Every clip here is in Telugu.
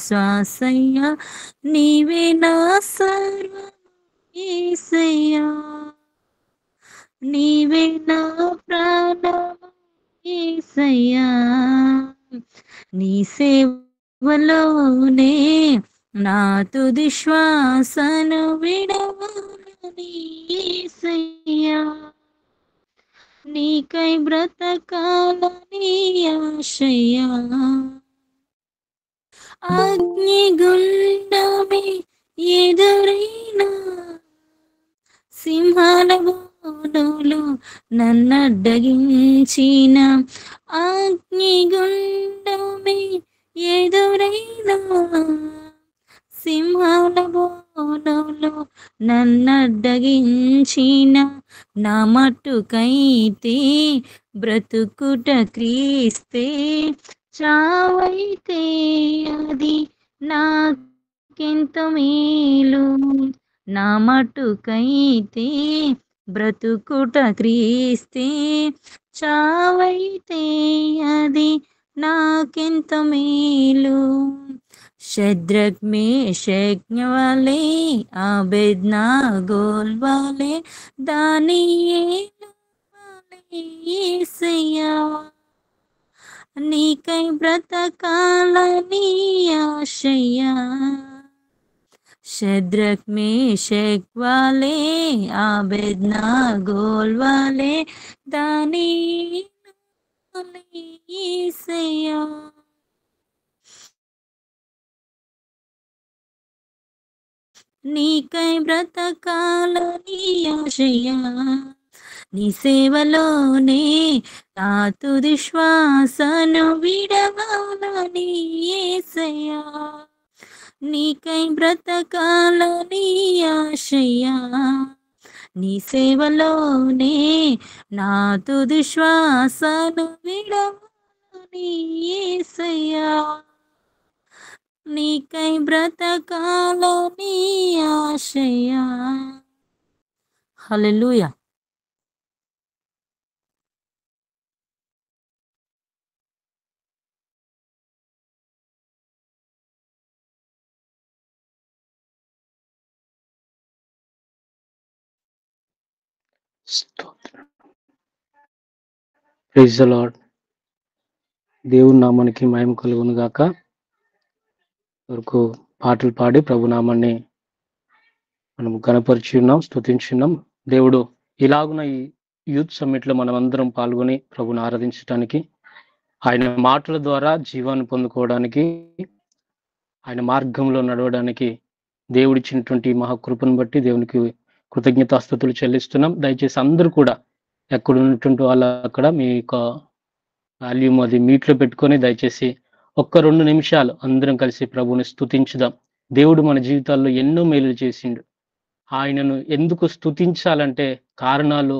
శ్వాసయ్యా, నీవే నా సర్వం యేసయ్యా, నీవే నా ప్రాణము యేసయ్యా, నీ సేవలోనే నా తుది శ్వాసను విడవని యేసయ్యా, నీకై బ్రతకాలని ఆశయ్యా, అగ్నిగుండమే ఎదురైనా సింహాల బోనులు నన్నడ్డగించిన, అగ్నిగుండమే ఎదురైనా సింహాల బోనులు నన్నడ్డగించిన, నా మట్టుకైతే బ్రతుకుట క్రీస్తే, చావైతే అది నాకెంత మేలు, నా మట్టుకైతే బ్రతుకుట క్రీస్తే, చావైతే అది నాకెంత మేలు. శద్రక్ మేషక్ వలే అబేద్నగోల్ వలే దానియేలు వలే యేసయ్యా, నీకై బ్రతకాలని ఆశయ్యా, శద్రక్ మేషక్ వలే అబేద్నగోల్ వలే దానియేలు వలే యేసయ్యా, నీకై బ్రతకాలని ఆశయ్యా, నీ సేవలోనే నా తుది శ్వాసను విడవాలని యేసయ్యా, నీకై బ్రతకాలని ఆశయ్యా, నీ సేవలోనే నా తుది శ్వాసను విడవాలని యేసయ్యా, నీకై బ్రతకాలని ఆశయ్యా. హల్లెలూయా. Praise the lord. దేవుని నామానికి మహిమ కలుగును గాక. వరకు పాటలు పాడి ప్రభు నామాన్ని మనం గణపరిచి ఉన్నాం, స్తుతించున్నాం. దేవుడు ఇలాగున ఈ యూత్ సమ్మిట్ లో మనం అందరం పాల్గొని ప్రభుని ఆరాధించడానికి, ఆయన మాటల ద్వారా జీవాన్ని పొందుకోవడానికి, ఆయన మార్గంలో నడవడానికి దేవుడిచ్చినటువంటి మహాకృపను బట్టి దేవునికి కృతజ్ఞతాస్తుతులు చెల్లిస్తున్నాం. దయచేసి అందరూ కూడా ఎక్కడ ఉన్నటువంటి వాళ్ళు అక్కడ మీ యొక్క వాల్యూమ్ అది మీట్లో పెట్టుకొని దయచేసి 1-2 నిమిషాలు అందరం కలిసి ప్రభుని స్తుతించుదాం. దేవుడు మన జీవితాల్లో ఎన్నో మేలు చేసిండు. ఆయనను ఎందుకు స్తుతించాలంటే కారణాలు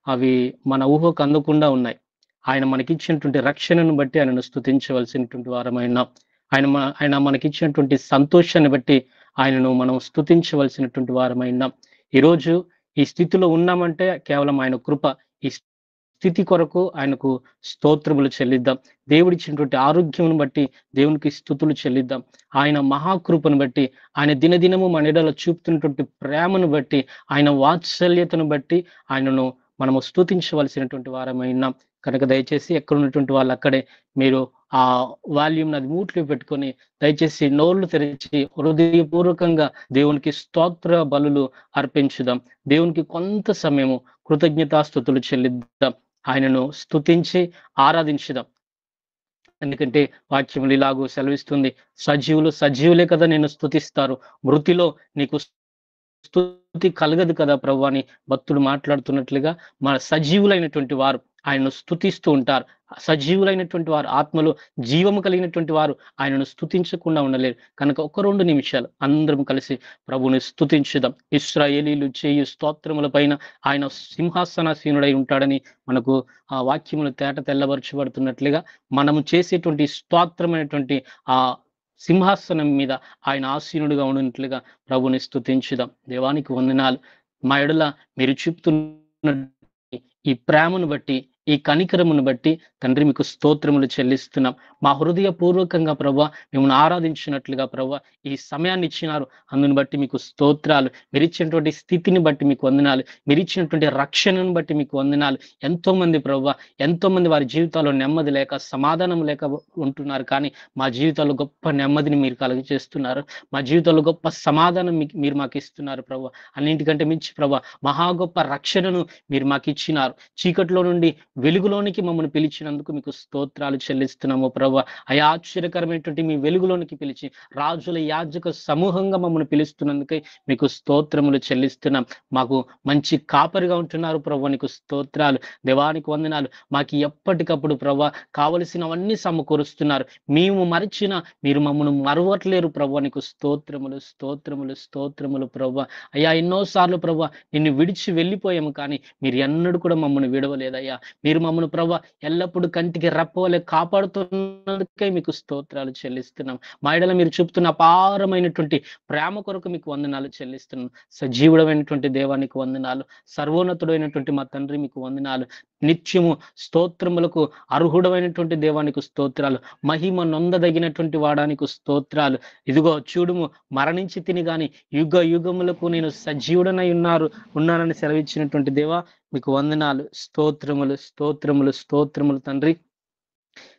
అవి మన ఊహకు అందకుండా ఉన్నాయి. ఆయన మనకిచ్చినటువంటి రక్షణను బట్టి ఆయనను స్తుతించవలసినటువంటి వారమైన, ఆయన మనకిచ్చినటువంటి సంతోషాన్ని బట్టి ఆయనను మనం స్తుతించవలసినటువంటి వారమైన. ఈరోజు ఈ స్థితిలో ఉన్నామంటే కేవలం ఆయన కృప. ఈ స్థితి కొరకు ఆయనకు స్తోత్రములు చెల్లిద్దాం. దేవుడిచ్చినటువంటి ఆరోగ్యమును బట్టి దేవునికి స్తుతులు చెల్లిద్దాం. ఆయన మహాకృపను బట్టి, ఆయన దినదినము మన ఎడల చూపుతున్నటువంటి ప్రేమను బట్టి, ఆయన వాత్సల్యతను బట్టి ఆయనను మనము స్తుతించవలసినటువంటి వారమైనాం. కనుక దయచేసి ఎక్కడ ఉన్నటువంటి వాళ్ళు అక్కడే మీరు ఆ వాల్యూమ్ అది మూట్లో పెట్టుకొని దయచేసి నోళ్ళు తెరిచి హృదయపూర్వకంగా దేవునికి స్తోత్ర బలులు అర్పించుదాం. దేవునికి కొంత సమయము కృతజ్ఞతాస్తుతులు చెల్లిద్దాం. ఆయనను స్తుతించి ఆరాధించుదాం. ఎందుకంటే వాక్యములు ఇలాగూ సెలవిస్తుంది, సజీవులే కదా నేను స్తుతిస్తారు, మృతిలో నీకు స్తుతి కలగదు కదా ప్రభు అని భక్తుడు మాట్లాడుతున్నట్లుగా మన సజీవులైనటువంటి వారు ఆయనను స్తుతిస్తూ ఉంటారు. సజీవులైనటువంటి వారు, ఆత్మలో జీవము కలిగినటువంటి వారు ఆయనను స్తుతించకుండా ఉండలేరు. కనుక 1-2 నిమిషాలు అందరం కలిసి ప్రభుని స్తుతించుదాం. ఇశ్రాయేలీలు చేయు స్తోత్రముల పైన ఆయన సింహాసనాసీనుడై ఉంటాడని మనకు ఆ వాక్యములు తెల్లబరచబడుతున్నట్లుగా మనము చేసేటువంటి స్తోత్రమైనటువంటి ఆ సింహాసనం మీద ఆయన ఆసీనుడిగా ఉన్నట్లుగా ప్రభుని స్తుతించుదాం. దేవానికి వందనాలు. మా ఎడల మీరు చూపుతున్న ఈ ప్రేమను బట్టి, ఈ కనికరమును బట్టి తండ్రి మీకు స్తోత్రములు చెల్లిస్తున్నాం. మా హృదయపూర్వకంగా ప్రభా మిమ్మల్ని ఆరాధించినట్లుగా ప్రభా ఈ సమయాన్ని ఇచ్చినారు. అందుని బట్టి మీకు స్తోత్రాలు. మీరిచ్చినటువంటి స్థితిని బట్టి మీకు వందనాలు. మీరిచ్చినటువంటి రక్షణను బట్టి మీకు వందనాలు. ఎంతో మంది ప్రభా, ఎంతో మంది వారి జీవితాల్లో నెమ్మది లేక, సమాధానం లేక ఉంటున్నారు. కానీ మా జీవితాల్లో గొప్ప నెమ్మదిని మీరు కలుగజేస్తున్నారు. మా జీవితాల్లో గొప్ప సమాధానం మీరు మాకు ఇస్తున్నారు ప్రభా. అన్నింటికంటే మించి ప్రభా మహా గొప్ప రక్షణను మీరు మాకు ఇచ్చినారు. చీకట్లో నుండి వెలుగులోనికి మమ్మల్ని పిలిచినందుకు మీకు స్తోత్రాలు చెల్లిస్తున్నాము ప్రభా. అయా ఆశ్చర్యకరమైనటువంటి మీ వెలుగులోనికి పిలిచి రాజుల యాజక సమూహంగా మమ్మల్ని పిలుస్తున్నందుకై మీకు స్తోత్రములు చెల్లిస్తున్నాం. మాకు మంచి కాపరిగా ఉంటున్నారు ప్రభా, నీకు స్తోత్రాలు. దేవానికి వందనాలు. మాకు ఎప్పటికప్పుడు ప్రభా కావలసినవన్నీ సమకూరుస్తున్నారు. మేము మరచిన మీరు మమ్మల్ని మరవట్లేరు ప్రభా, నీకు స్తోత్రములు స్తోత్రములు స్తోత్రములు ప్రభా. అయ్యా ఎన్నోసార్లు ప్రభా నిన్ను విడిచి వెళ్ళిపోయాము, కానీ మీరు ఎన్నడూ కూడా మమ్మల్ని విడవలేదయ్యా. మీరు మమ్మల్ని ప్రభా ఎల్లప్పుడూ కంటికి రెప్పవలే కాపాడుతున్నందుకే మీకు స్తోత్రాలు చెల్లిస్తున్నాం. మా ఎడల మీరు చూపుతున్న అపారమైనటువంటి ప్రేమ కొరకు మీకు వందనాలు చెల్లిస్తున్నాం. సజీవుడమైనటువంటి దేవానికి వందనాలు. సర్వోన్నతుడైనటువంటి మా తండ్రి మీకు వందనాలు. నిత్యము స్తోత్రములకు అర్హుడమైనటువంటి దేవానికి స్తోత్రాలు. మహిమ నొందదగినటువంటి వాడానికి స్తోత్రాలు. ఇదిగో చూడుము, మరణించి తిని గాని యుగ యుగములకు నేను సజీవుడనై ఉన్నానని సెలవిచ్చినటువంటి దేవా మీకు వందనాలు. స్తోత్రములు స్తోత్రములు స్తోత్రములు తండ్రి.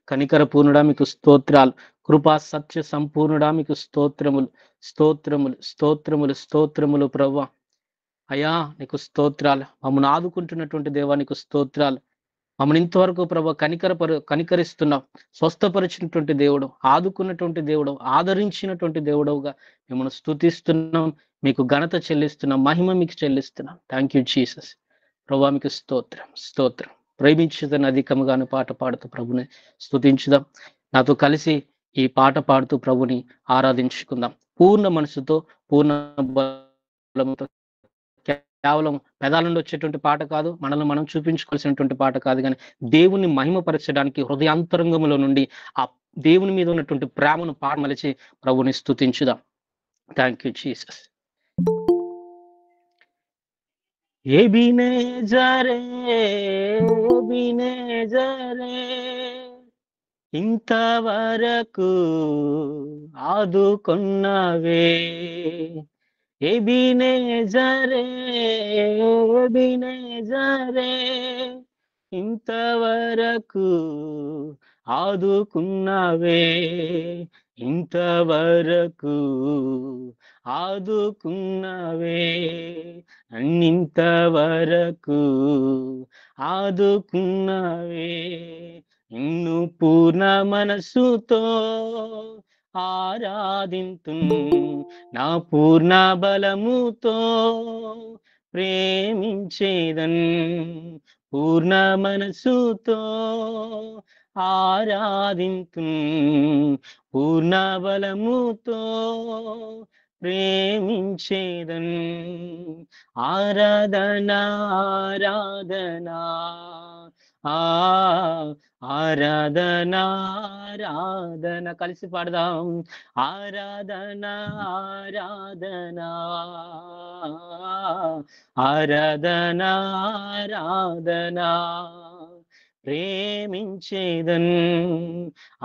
కనికర పూర్ణుడా మీకు స్తోత్రాలు. కృపా సత్య సంపూర్ణుడా మీకు స్తోత్రములు స్తోత్రములు స్తోత్రములు స్తోత్రములు ప్రభా. అయ్యా నీకు స్తోత్రాలు. మమ్మల్ని ఆదుకుంటున్నటువంటి దేవానికి స్తోత్రాలు. మమ్మల్ని ఇంతవరకు ప్రభా కనికరిస్తున్నావు, స్వస్థపరిచినటువంటి దేవుడు, ఆదుకున్నటువంటి దేవుడు, ఆదరించినటువంటి దేవుడవుగా మిమ్మల్ని స్తుతిస్తున్నాం. మీకు ఘనత చెల్లిస్తున్నాం, మహిమ మీకు చెల్లిస్తున్నాం. Thank you Jesus. ప్రభా మీకు స్తోత్రం స్తోత్రం. ప్రేమించుదని అధికముగాను పాట పాడుతూ ప్రభుని స్తుతించుదాం. నాతో కలిసి ఈ పాట పాడుతూ ప్రభుని ఆరాధించుకుందాం. పూర్ణ మనసుతో, పూర్ణ బలముతో. కేవలం పెదాల నుండి వచ్చేటువంటి పాట కాదు, మనల్ని మనం చూపించుకోవాల్సినటువంటి పాట కాదు, కానీ దేవుని మహిమపరచడానికి హృదయాంతరంగంలో నుండి ఆ దేవుని మీద ఉన్నటువంటి ప్రేమను పాడమలిచి ప్రభుని స్తుతించుదాం. Thank you Jesus. ఎబినేజరే ఎబినేజరే ఇంతవరకు ఆదుకొన్నవే. ఎబినేజరే ఎబినేజరే ఇంతవరకు ఆదుకున్నవే. ఇంతవరకు ఆదుకున్నవే. అన్నింతవరకు ఆదుకున్నవే. నిన్ను పూర్ణ మనసుతో ఆరాధింతు, నా పూర్ణ బలముతో ప్రేమించేదన్. పూర్ణ మనసుతో ఆరాధింతు, పూర్ణ బలముతో ప్రేమించేదన్. ఆరాధన ఆరాధనా ఆరాధన ఆరాధన కలిసి పాడదాం. ఆరాధన ఆరాధన ఆరాధన ఆరాధన ప్రేమించేదన్.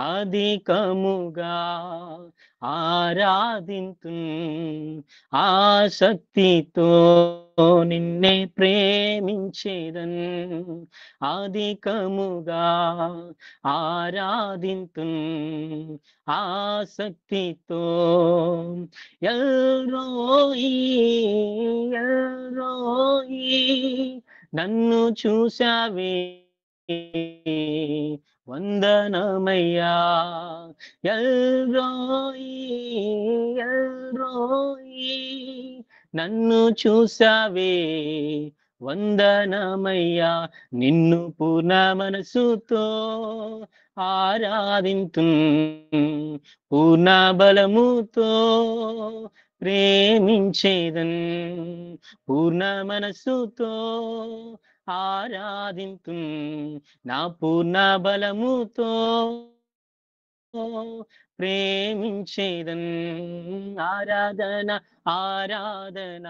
అధికముగా ఆరాధింతు, ఆసక్తితో నిన్నే ప్రేమించేదన్. అధికముగా ఆరాధింతు, ఆసక్తితో. ఎల్రోయి ఎల్రోయి నన్ను చూశావే వందనమయ్యా. ఎల్రోయి ఎల్రోయి నన్ను చూశావే వందనమయ్యా. నిన్ను పూర్ణ మనసుతో ఆరాధింతు, పూర్ణ బలముతో ప్రేమించేదన్. పూర్ణ మనసుతో ఆరాధింతు, నా పూర్ణ బలముతో ప్రేమించేదన్. ఆరాధన ఆరాధన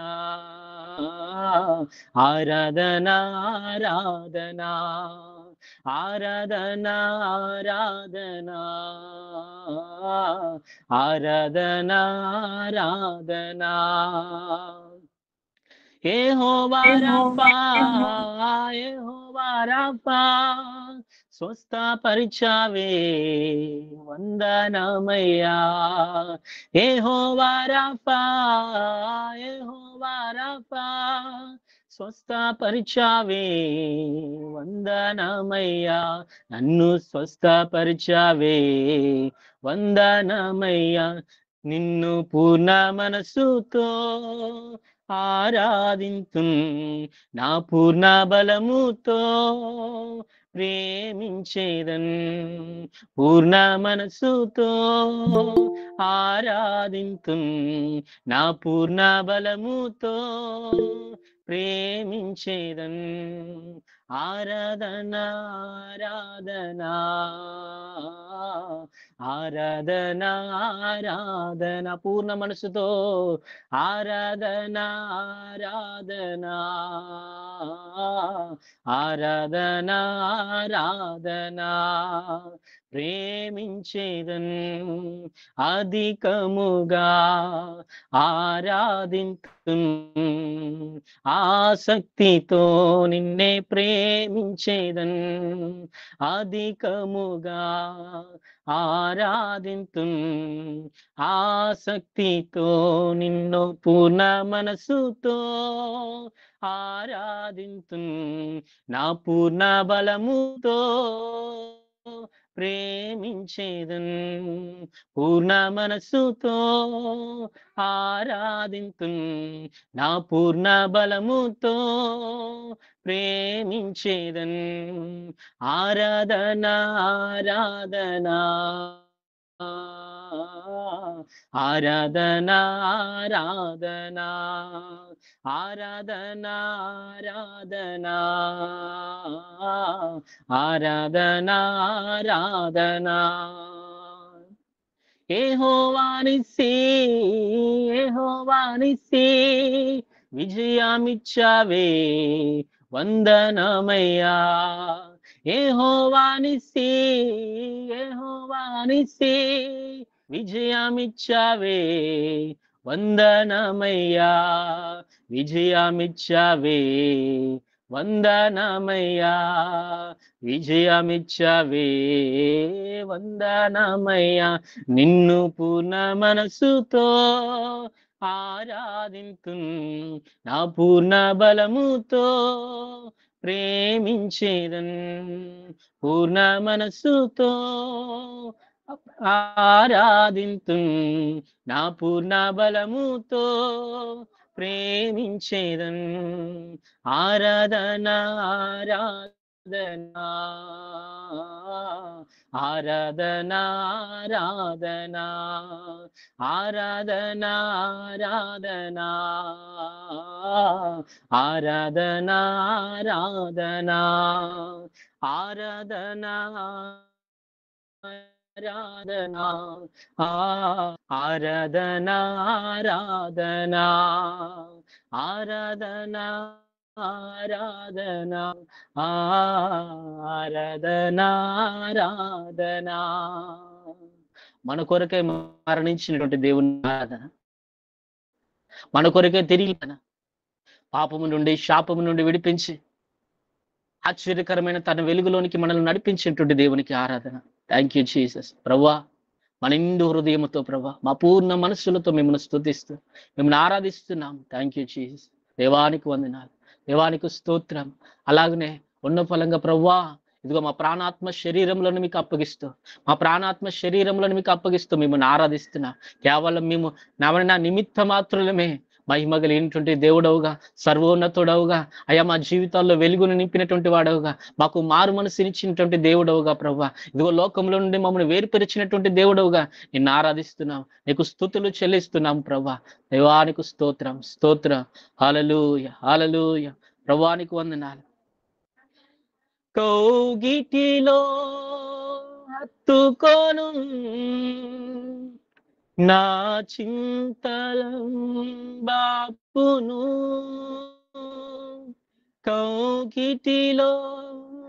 ఆరాధన ఆరాధన ఆరాధనా ఆరాధనా ఆరాధనా ఆరాధనా యెహోవా రఫా యెహోవా రఫా స్వస్థపరిచావే వందనమయ్యా యెహోవా రఫా యెహోవా రఫా స్వస్థపరిచావే వందనమయ్యా నన్ను స్వస్థపరిచావే వందనమయ్యా నిన్ను పూర్ణ మనసుతో ఆరాధింతున్ నా పూర్ణ బలముతో ప్రేమించేదన్ పూర్ణ మనసుతో ఆరాధింతున్ నా పూర్ణ బలముతో ప్రేమించేదన్ ఆరాధనా ఆరాధనా ఆరాధనా ఆరాధన పూర్ణ మనసుతో ఆరాధనా ఆరాధనా ఆరాధనా ఆరాధనా ప్రేమించేదన్ అధికముగా ఆరాధింతున్ ఆసక్తితో నిన్నే ప్రేమించేదన్ అధికముగా ఆరాధింతున్ ఆసక్తితో నిన్ను పూర్ణ మనసుతో ఆరాధింతున్ నా పూర్ణ బలముతో ప్రేమించేదన్ పూర్ణ మనసుతో ఆరాధింతున్ నా పూర్ణ బలముతో ప్రేమించేదన్ ఆరాధనా ఆరాధనా ఆరాధనా ఆరాధనా ఆరాధనా ఆరాధనా ఆరాధనా ఆరాధనా యెహోవా నిస్సీ యెహోవా నిస్సీ విజయమిచ్చావే వందనమయ్యా యెహోవా నిస్సీ యెహోవా నిస్సీ విజయమిచ్చావే వందనమయ్యా విజయమిచ్చావే వందనమయ్యా విజయమిచ్చావే వందనమయ్యా నిన్ను పూర్ణ మనసుతో ఆరాధింతున్ నా పూర్ణ బలముతో ప్రేమించేదన్ పూర్ణ మనసుతో ఆరాధింతున్ నా పూర్ణ బలముతో ప్రేమించేదన్ ఆరాధనా ఆరాధనా ఆరాధనా ఆరాధనా ఆరాధనా ఆరాధనా ఆరాధనా ఆరాధనా ఆరాధనా ఆరాధనా ఆరాధనా ఆరాధనా ఆరాధనా ఆరాధనా ఆరాధనా ఆరాధనా మన కొరకే మరణించినటువంటి దేవుని ఆరాధన మన కొరకే తిరిగి పాపము నుండి శాపము నుండి విడిపించి ఆశ్చర్యకరమైన తన వెలుగులోనికి మనల్ని నడిపించేటువంటి దేవునికి ఆరాధన. Thank you Jesus. ప్రభువా మన నిండు హృదయముతో ప్రభా మా పూర్ణ మనస్సులతో మిమ్మల్ని స్తుతిస్తూ మిమ్మల్ని ఆరాధిస్తున్నాం. Thank you Jesus. దేవానికి వందనాలు, దేవానికి స్తోత్రం. అలాగనే ఉన్న ఫలంగా ప్రభువా ఇదిగో మా ప్రాణాత్మ శరీరంలోని మీకు అప్పగిస్తూ మీకు అప్పగిస్తూ మిమ్మల్ని ఆరాధిస్తున్నా. కేవలం మేము నా నిమిత్త మాత్రమే మహిమ కలిగినటువంటి దేవుడవుగా, సర్వోన్నతుడవుగా, అయా మా జీవితాల్లో వెలుగును నింపినటువంటి వాడవుగా, మాకు మారు మనసునిచ్చినటువంటి దేవుడవుగా ప్రభువా ఇదిగో లోకంలో నుండి మమ్మల్ని వేరుపరిచినటువంటి దేవుడవుగా నిన్ను ఆరాధిస్తున్నాం, నీకు స్తుతులు చెల్లిస్తున్నాం ప్రభువా. దైవానికి స్తోత్రం స్తోత్రం. హల్లెలూయా హల్లెలూయా. ప్రభువానికి వందనాలు. కౌగిటిలో హత్తుకోను నా చింతలం బాపును, కౌగిటిలో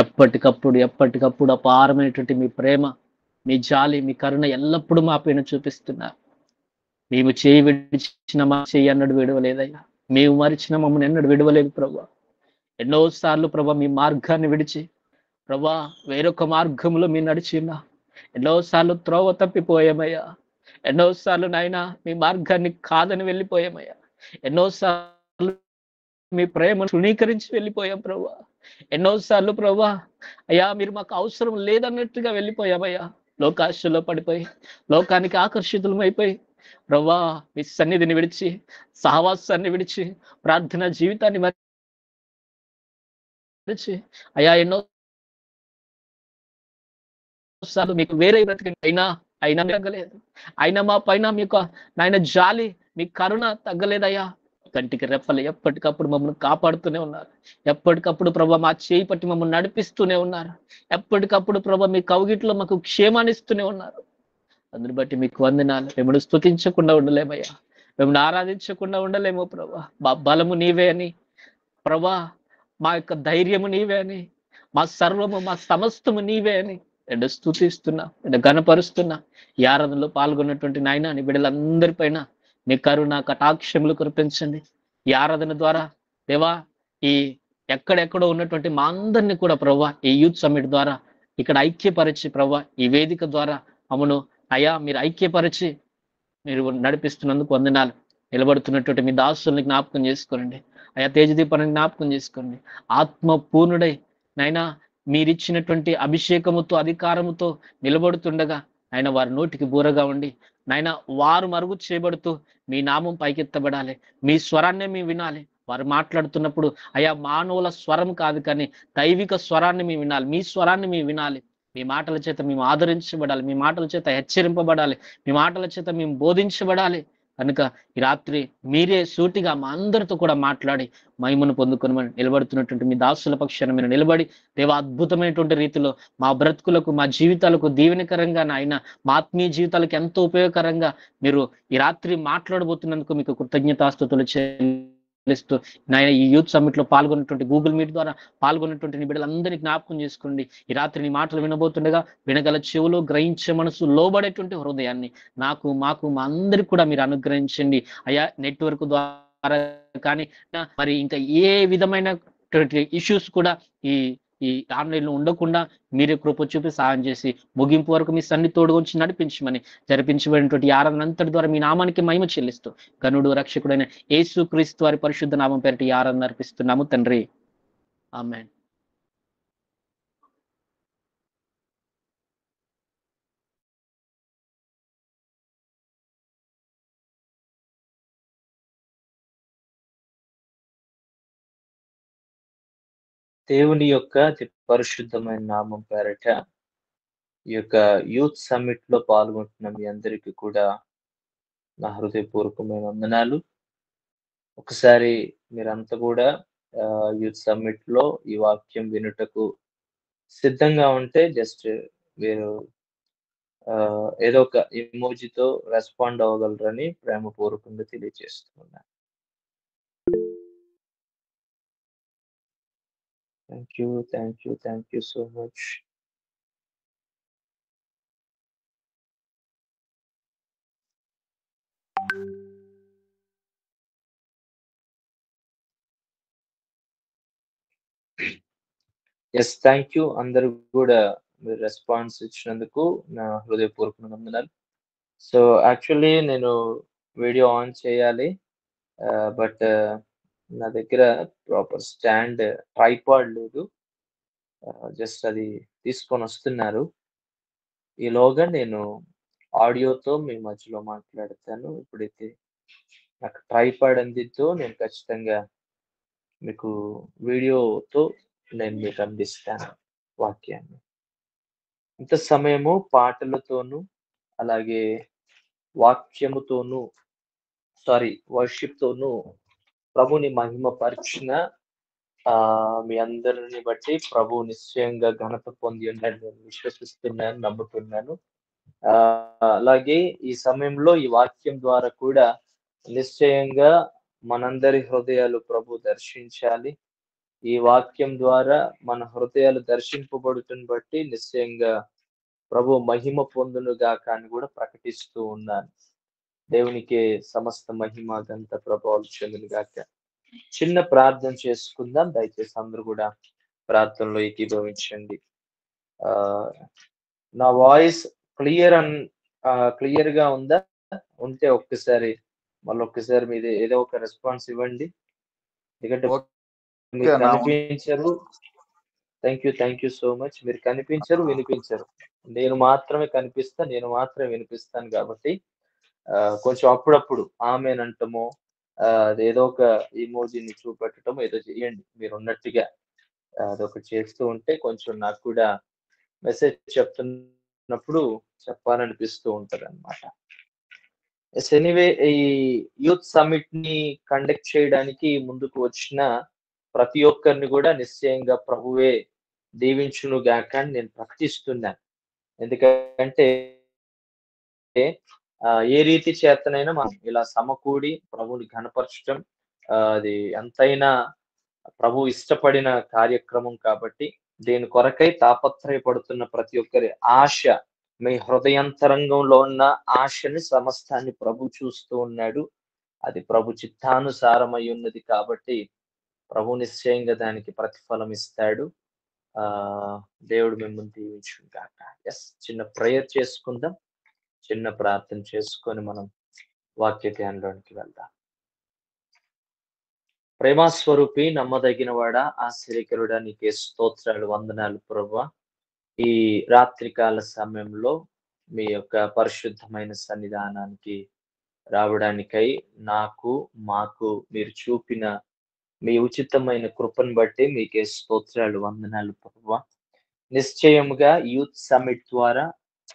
ఎప్పటికప్పుడు అపారమైనటువంటి మీ ప్రేమ, మీ జాలి, మీ కరుణ ఎల్లప్పుడూ మా పైన చూపిస్తున్నారు. మేము చేయి విడిచిన మా చేయి అన్నడు విడవలేదయ్యా. మేము మరిచిన మమ్మల్ని ఎన్నడు విడవలేదు ప్రభా. ఎన్నోసార్లు ప్రభా మీ మార్గాన్ని విడిచి ప్రభా వేరొక మార్గంలో మీరు నడిచిన్నా. ఎన్నోసార్లు త్రోవ తప్పిపోయామయ్యా. ఎన్నోసార్లు నాయన మీ మార్గాన్ని కాదని వెళ్ళిపోయామయ్యా. ఎన్నోసార్లు మీ ప్రేమను తృణీకరించి వెళ్ళిపోయాం ప్రభా. ఎన్నోసార్లు ప్రభా అయ్యా మీరు మాకు అవసరం లేదన్నట్టుగా వెళ్ళిపోయామయ్యా. లోకాశలో పడిపోయి, లోకానికి ఆకర్షితులమైపోయి ప్రభా మీ సన్నిధిని విడిచి, సహవాసాన్ని విడిచి, ప్రార్థన జీవితాన్ని మరిచి అయ్యా ఎన్నో సార్లు మీకు వేరే అయినా అయినా తగ్గలేదు. అయినా మా పైన మీకు నాయన జాలి, మీ కరుణ తగ్గలేదయ్యా. కంటికి రెప్పలు ఎప్పటికప్పుడు మమ్మల్ని కాపాడుతూనే ఉన్నారు. ఎప్పటికప్పుడు ప్రభా మా చేయి పట్టి మమ్మల్ని నడిపిస్తూనే ఉన్నారు. ఎప్పటికప్పుడు ప్రభా మీ కౌగిట్లో మాకు క్షేమాన్ని ఇస్తూనే ఉన్నారు. అందుని బట్టి మీకు వందనాలు. మిమ్మల్ని స్తుతించకుండా ఉండలేమయ్యా. మిమ్మల్ని ఆరాధించకుండా ఉండలేమో ప్రభా. మా బలము నీవే అని ప్రభా, మా యొక్క ధైర్యము నీవే అని, మా సర్వము మా సమస్తము నీవే అని నేను స్తుతిస్తున్నా, నేను ఘనపరుస్తున్నా. ఈ ఆరాధనలో పాల్గొన్నటువంటి నాయన నీ బిడ్డలందరి పైన నీ కరుణ కటాక్షములు కురిపించండి. ఈ ఆరాధన ద్వారా దేవా ఈ ఎక్కడెక్కడో ఉన్నటువంటి మా అందరినీ కూడా ప్రభా ఈ యూత్ సమ్మిట్ ద్వారా ఇక్కడ ఐక్యపరిచి ప్రభా ఈ వేదిక ద్వారా అమ్మను అయ్యా మీరు ఐక్యపరిచి మీరు నడిపిస్తున్నందుకు వందనాలు. నిలబడుతున్నటువంటి మీ దాసుల్ని జ్ఞాపకం చేసుకోండి. అయా తేజదీపాన్ని జ్ఞాపకం చేసుకోండి. ఆత్మ పూర్ణుడై నైనా మీరిచ్చినటువంటి అభిషేకముతో అధికారముతో నిలబడుతుండగా ఆయన వారి నోటికి బూరగా ఉండి నాయన వారు మరుగు చేయబడుతూ మీ నామం పైకెత్తబడాలి. మీ స్వరాన్నే మేము వినాలి. వారు మాట్లాడుతున్నప్పుడు అయా మానవుల స్వరం కాదు కానీ దైవిక స్వరాన్ని మేము వినాలి. మీ స్వరాన్ని మేము వినాలి. మీ మాటల చేత మేము ఆదరించబడాలి. మీ మాటల చేత హెచ్చరింపబడాలి. మీ మాటల చేత మేము బోధించబడాలి. కనుక ఈ రాత్రి మీరే సూటిగా మా అందరితో కూడా మాట్లాడి మహిమను పొందుకొని నిలబడుతున్నటువంటి మీ దాసుల పక్షాన మీరు నిలబడి దేవా అద్భుతమైనటువంటి రీతిలో మా బ్రతుకులకు మా జీవితాలకు దీవెనకరంగా నాయన మా ఆత్మీయ జీవితాలకు ఎంతో ఉపయోగకరంగా మీరు ఈ రాత్రి మాట్లాడబోతున్నందుకు మీకు కృతజ్ఞతాస్తుతులు చెల్లిస్తూ నాయన ఈ యూత్ సమ్మిట్ లో పాల్గొన్నటువంటి గూగుల్ మీట్ ద్వారా పాల్గొన్నటువంటి నీ బిడ్డలందరినీ జ్ఞాపకం చేసుకోండి. ఈ రాత్రి నీ మాటలు వినబోతుండగా వినగల చెవులు, గ్రహించే మనసు, లోబడేటువంటి హృదయాన్ని నాకు మాకు మా అందరికి కూడా మీరు అనుగ్రహించండి. అయా నెట్వర్క్ ద్వారా కానీ మరి ఇంకా ఏ విధమైన ఇష్యూస్ కూడా ఈ ఈ ఆన్లైన్ లో ఉండకుండా మీరే కృప చూపి సహాయం చేసి ముగింపు వరకు మీ సన్ని తోడుగొంచి నడిపించమని జరిపించబడినటువంటి ఆరాధన అంతటి ద్వారా మీ నామానికి మహిమ చెల్లిస్తూ గనుడు రక్షకుడైన యేసు క్రీస్తు వారి పరిశుద్ధ నామం పేరిట ఈ ఆరాధన అర్పిస్తున్నాము తండ్రి. ఆమేన్. దేవుని యొక్క పరిశుద్ధమైన నామం పేరట ఈ యొక్క యూత్ సమ్మిట్ లో పాల్గొంటున్న మీ అందరికీ కూడా నా హృదయపూర్వకమైన వందనాలు. ఒకసారి మీరంతా కూడా యూత్ సమ్మిట్ లో ఈ వాక్యం వినుటకు సిద్ధంగా ఉంటే జస్ట్ మీరు ఏదో ఒక ఇమోజితో రెస్పాండ్ అవ్వగలరని ప్రేమపూర్వకంగా తెలియజేస్తున్నాను. Thank you so much. Yes, thank you. అందరూ కూడా మీరు రెస్పాన్స్ ఇచ్చినందుకు నా హృదయపూర్వక వందనాలు. సో యాక్చువల్లీ నేను వీడియో ఆన్ చేయాలి, బట్ నా దగ్గర ప్రాపర్ స్టాండ్ ట్రైపాడ్ లేదు. జస్ట్ అది తీసుకొని వస్తున్నారు. ఈలోగా నేను ఆడియోతో మీ మధ్యలో మాట్లాడతాను. ఇప్పుడైతే నాకు ట్రైపాడ్ అందితో నేను ఖచ్చితంగా మీకు వీడియోతో నేను మీకు అందిస్తాను వాక్యాన్ని. ఇంత సమయము పాటలతోనూ అలాగే వాక్యముతోనూ వర్షిప్ తోనూ ప్రభుని మహిమపరిచిన మీ అందరిని బట్టి ప్రభు నిశ్చయంగా ఘనత పొంది ఉన్నాడు నేను విశ్వసిస్తున్నాను, నమ్ముతున్నాను. అలాగే ఈ సమయంలో ఈ వాక్యం ద్వారా కూడా నిశ్చయంగా మనందరి హృదయాలు ప్రభు దర్శించాలి. ఈ వాక్యం ద్వారా మన హృదయాలు దర్శింపబడుతుని బట్టి నిశ్చయంగా ప్రభు మహిమ పొందును గాక అని కూడా ప్రకటిస్తూ ఉన్నాను. దేవునికి సమస్త మహిమ గంత ప్రభావాలు చెందును గాక. చిన్న ప్రార్థన చేసుకుందాం. దయచేసి అందరూ కూడా ప్రార్థనలో ఏకీభవించండి. నా వాయిస్ క్లియర్ గా ఉందా? ఉంటే ఒక్కసారి మళ్ళొక్కసారి మీరు ఏదో ఒక రెస్పాన్స్ ఇవ్వండి. ఎందుకంటే మీరు కనిపించరు. Thank you so much. మీరు కనిపించరు, వినిపించరు. నేను మాత్రమే కనిపిస్తా, నేను మాత్రమే వినిపిస్తాను కాబట్టి కొంచెం అప్పుడప్పుడు ఆమెనంటమో అదేదో ఒక ఇమోజీని చూపెట్టడం ఏదో చేయండి. మీరు ఉన్నట్టుగా అదొకటి చేస్తూ ఉంటే కొంచెం నాకు కూడా మెసేజ్ చెప్తున్నప్పుడు చెప్పాలనిపిస్తూ ఉంటది అనమాట. ఎనీవే, ఈ యూత్ సమిట్ ని కండక్ట్ చేయడానికి ముందుకు వచ్చిన ప్రతి ఒక్కరిని కూడా నిశ్చయంగా ప్రభువే దీవించును గాక అని నేను ప్రకటిస్తున్నాను. ఎందుకంటే ఏ రీతి చేతనైనా మనం ఇలా సమకూడి ప్రభుని ఘనపరచడం అది ఎంతైనా ప్రభు ఇష్టపడిన కార్యక్రమం కాబట్టి దీని కొరకై తాపత్రయపడుతున్న ప్రతి ఒక్కరి ఆశ, మీ హృదయాంతరంగంలో ఉన్న ఆశని సమస్తాన్ని ప్రభు చూస్తూ ఉన్నాడు. అది ప్రభు చిత్తానుసారమై ఉన్నది కాబట్టి ప్రభు నిశ్చయంగా దానికి ప్రతిఫలం ఇస్తాడు. దేవుడు మిమ్మల్ని దీవించుగాక. ఎస్, చిన్న ప్రేయర్ చేసుకుందాం. చిన్న ప్రార్థన చేసుకొని మనం వాక్య ధ్యానంలోనికి వెళ్దాం. ప్రేమస్వరూపి, నమ్మదగిన వాడ, ఆశ్చర్యకరుడా, నీకే స్తోత్రాలు, వందనాలు ప్రభువా. ఈ రాత్రికాల సమయంలో మీ యొక్క పరిశుద్ధమైన సన్నిధానానికి రావడానికై మాకు మీరు చూపిన మీ ఉచితమైన కృపను బట్టి మీకే స్తోత్రాలు, వందనాలు ప్రభువా. నిశ్చయముగా యూత్ సమిట్ ద్వారా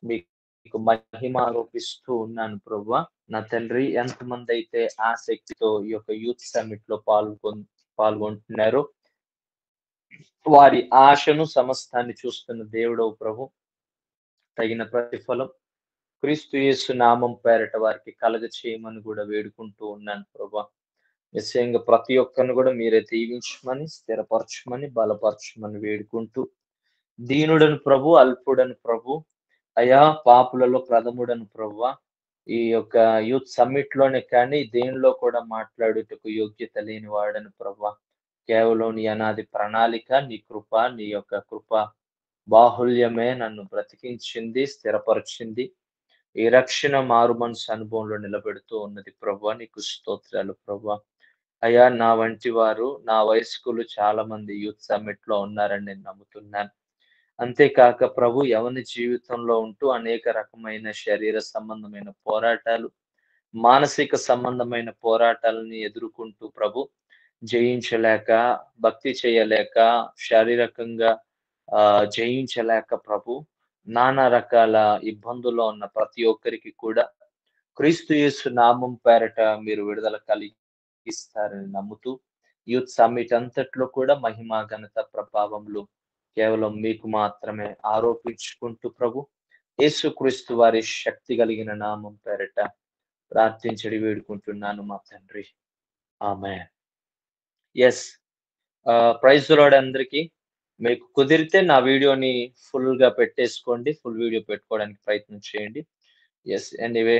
మీకు మహిమ ఆరోపిస్తూ ఉన్నాను ప్రభువా. నా తండ్రి, ఎంతమంది అయితే ఆసక్తితో ఈ యొక్క యూత్ సమిట్ లో పాల్గొంటున్నారో వారి ఆశను సమస్తాన్ని చూస్తున్న దేవుడవు ప్రభు, తగిన ప్రతిఫలం క్రీస్తు యేసు నామం పేరట వారికి కలగ చేయమని కూడా వేడుకుంటూ ఉన్నాను ప్రభా. నిశ్చయంగా ప్రతి ఒక్కరిని కూడా మీరే దీవించమని, స్థిరపరచమని, బలపరచమని వేడుకుంటూ, దీనుడను ప్రభు, అల్పుడను ప్రభు, అయా పాపులలో ప్రథముడను ప్రభువా, ఈ యొక్క యూత్ సమ్మిట్ లోనే కానీ దేనిలో కూడా మాట్లాడుటకు యోగ్యత లేని వాడను ప్రభువా. కేవలం నీ అనాది ప్రణాళిక, నీ కృప, నీ యొక్క కృప బాహుల్యమే నన్ను బ్రతికించింది, స్థిరపరిచింది. ఈ రక్షణ మారు మనసు అనుభవంలో నిలబెడుతూ ఉన్నది ప్రభువా. నీకు స్తోత్రాలు ప్రభువా. అయ్యా, నా వంటి వారు, నా వయస్కులు చాలా మంది యూత్ సమ్మిట్ లో ఉన్నారని నేను నమ్ముతున్నాను. అంతేకాక ప్రభు, యవని జీవితంలో ఉంటూ అనేక రకమైన శరీర సంబంధమైన పోరాటాలు, మానసిక సంబంధమైన పోరాటాలని ఎదుర్కొంటూ ప్రభు జయించలేక, భక్తి చేయలేక, శారీరకంగా జయించలేక ప్రభు నానా రకాల ఇబ్బందుల్లో ఉన్న ప్రతి ఒక్కరికి కూడా క్రీస్తు యేసు నామం పేరట మీరు విడుదల కలిగిస్తారని నమ్ముతూ, యూత్ సమ్మిట్ అంతట్లో కూడా మహిమ, ఘనత, ప్రభావములు కేవలం మీకు మాత్రమే ఆరోపించుకుంటూ ప్రభు యేసుక్రీస్తు వారి శక్తి కలిగిన నామం పేరట ప్రార్థించడి వేడుకుంటున్నాను మా తండ్రి, ఆమేన్. ఎస్, ప్రైజ్ ది లార్డ్ అందరికీ. మీకు కుదిరితే నా వీడియోని ఫుల్ గా పెట్టేసుకోండి, ఫుల్ వీడియో పెట్టుకోవడానికి ప్రయత్నం చేయండి. ఎస్, ఎనీవే,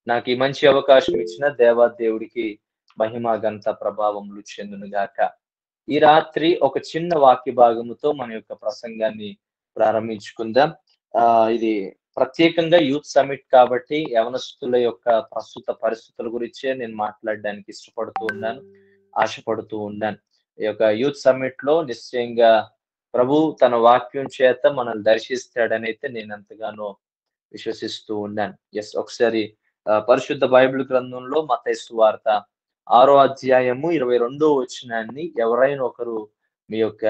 నాకు ఈ మంచి అవకాశం ఇచ్చిన దేవాదేవుడికి మహిమ, ఘనత, ప్రభావములు చెందును గాక. ఈ రాత్రి ఒక చిన్న వాక్య భాగముతో మన యొక్క ప్రసంగాన్ని ప్రారంభించుకుందాం. ఇది ప్రత్యేకంగా యూత్ సమిట్ కాబట్టి యవనస్తుల యొక్క ప్రస్తుత పరిస్థితుల గురించే నేను మాట్లాడడానికి ఇష్టపడుతూ ఉన్నాను, ఆశపడుతూ ఉన్నాను. ఈ యొక్క యూత్ సమిట్ లో నిశ్చయంగా ప్రభు తన వాక్యం చేత మనల్ని దర్శిస్తాడని అయితే నేను ఎంతగానో విశ్వసిస్తూ ఉన్నాను. ఎస్, ఒకసారి పరిశుద్ధ బైబిల్ గ్రంథంలో మత్తయి సువార్త 6వ అధ్యాయము 22వ వచనాన్ని ఎవరైనా ఒకరు మీ యొక్క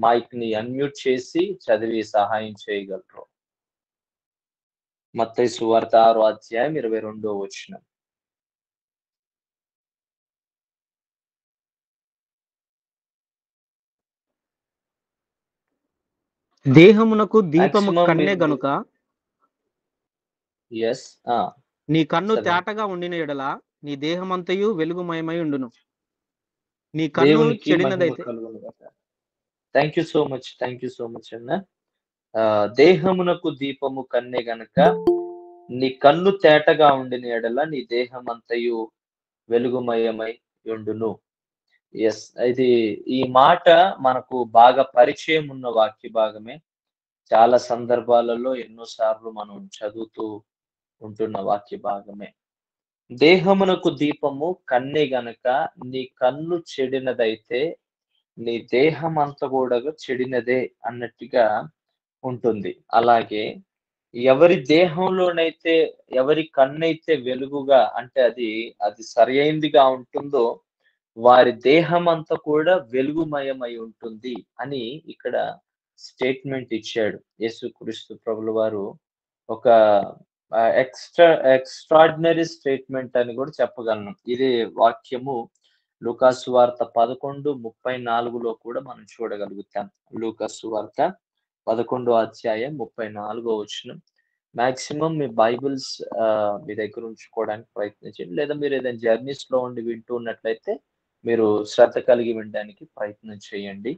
మైక్ ని అన్మ్యూట్ చేసి చదివి సహాయం చేయగలరు. మత్తయి సువార్త 6వ అధ్యాయం 22వ వచనం. దేహమునకు దీపము కన్నే గనుక నీ కన్ను తేటగా ఉండిన ఎడల నీ దేహమంతయు వెలుగుమయమై ఉండును. నీ కన్ను చెడినదైతే థ్యాంక్ యూ సో మచ్ అన్న. దేహమునకు దీపము కన్నే గనక నీ కన్ను తేటగా ఉండిన ఎడల నీ దేహం అంతయు వెలుగుమయమై ఉండును. ఎస్, ఇది ఈ మాట మనకు బాగా పరిచయం ఉన్న వాక్య భాగమే. చాలా సందర్భాలలో ఎన్నోసార్లు మనం చదువుతూ ఉంటున్న వాక్య భాగమే. దేహమునకు దీపము కన్నే గనక నీ కన్ను చెడినదైతే నీ దేహం అంతా కూడా చెడినదే అన్నట్టుగా ఉంటుంది. అలాగే ఎవరి దేహంలోనైతే ఎవరి కన్నైతే వెలుగుగా అంటే అది సరి అయిందిగా ఉంటుందో వారి దేహం అంతా కూడా వెలుగుమయమై ఉంటుంది అని ఇక్కడ స్టేట్మెంట్ ఇచ్చాడు యేసుక్రీస్తు ప్రభుల వారు. ఒక ఎక్స్ట్రాడినరీ స్టేట్మెంట్ అని కూడా చెప్పగలను. ఇదే వాక్యము లూకాసు వార్త 11:34లో కూడా మనం చూడగలుగుతాం. లూకాసు వార్త 11:34 మాక్సిమం మీ బైబిల్స్ మీ దగ్గర ఉంచుకోవడానికి ప్రయత్నించండి. లేదా మీరు ఏదైనా జర్నీస్ లో ఉండి వింటూ ఉన్నట్లయితే మీరు శ్రద్ధ కలిగి వినడానికి ప్రయత్నం చేయండి.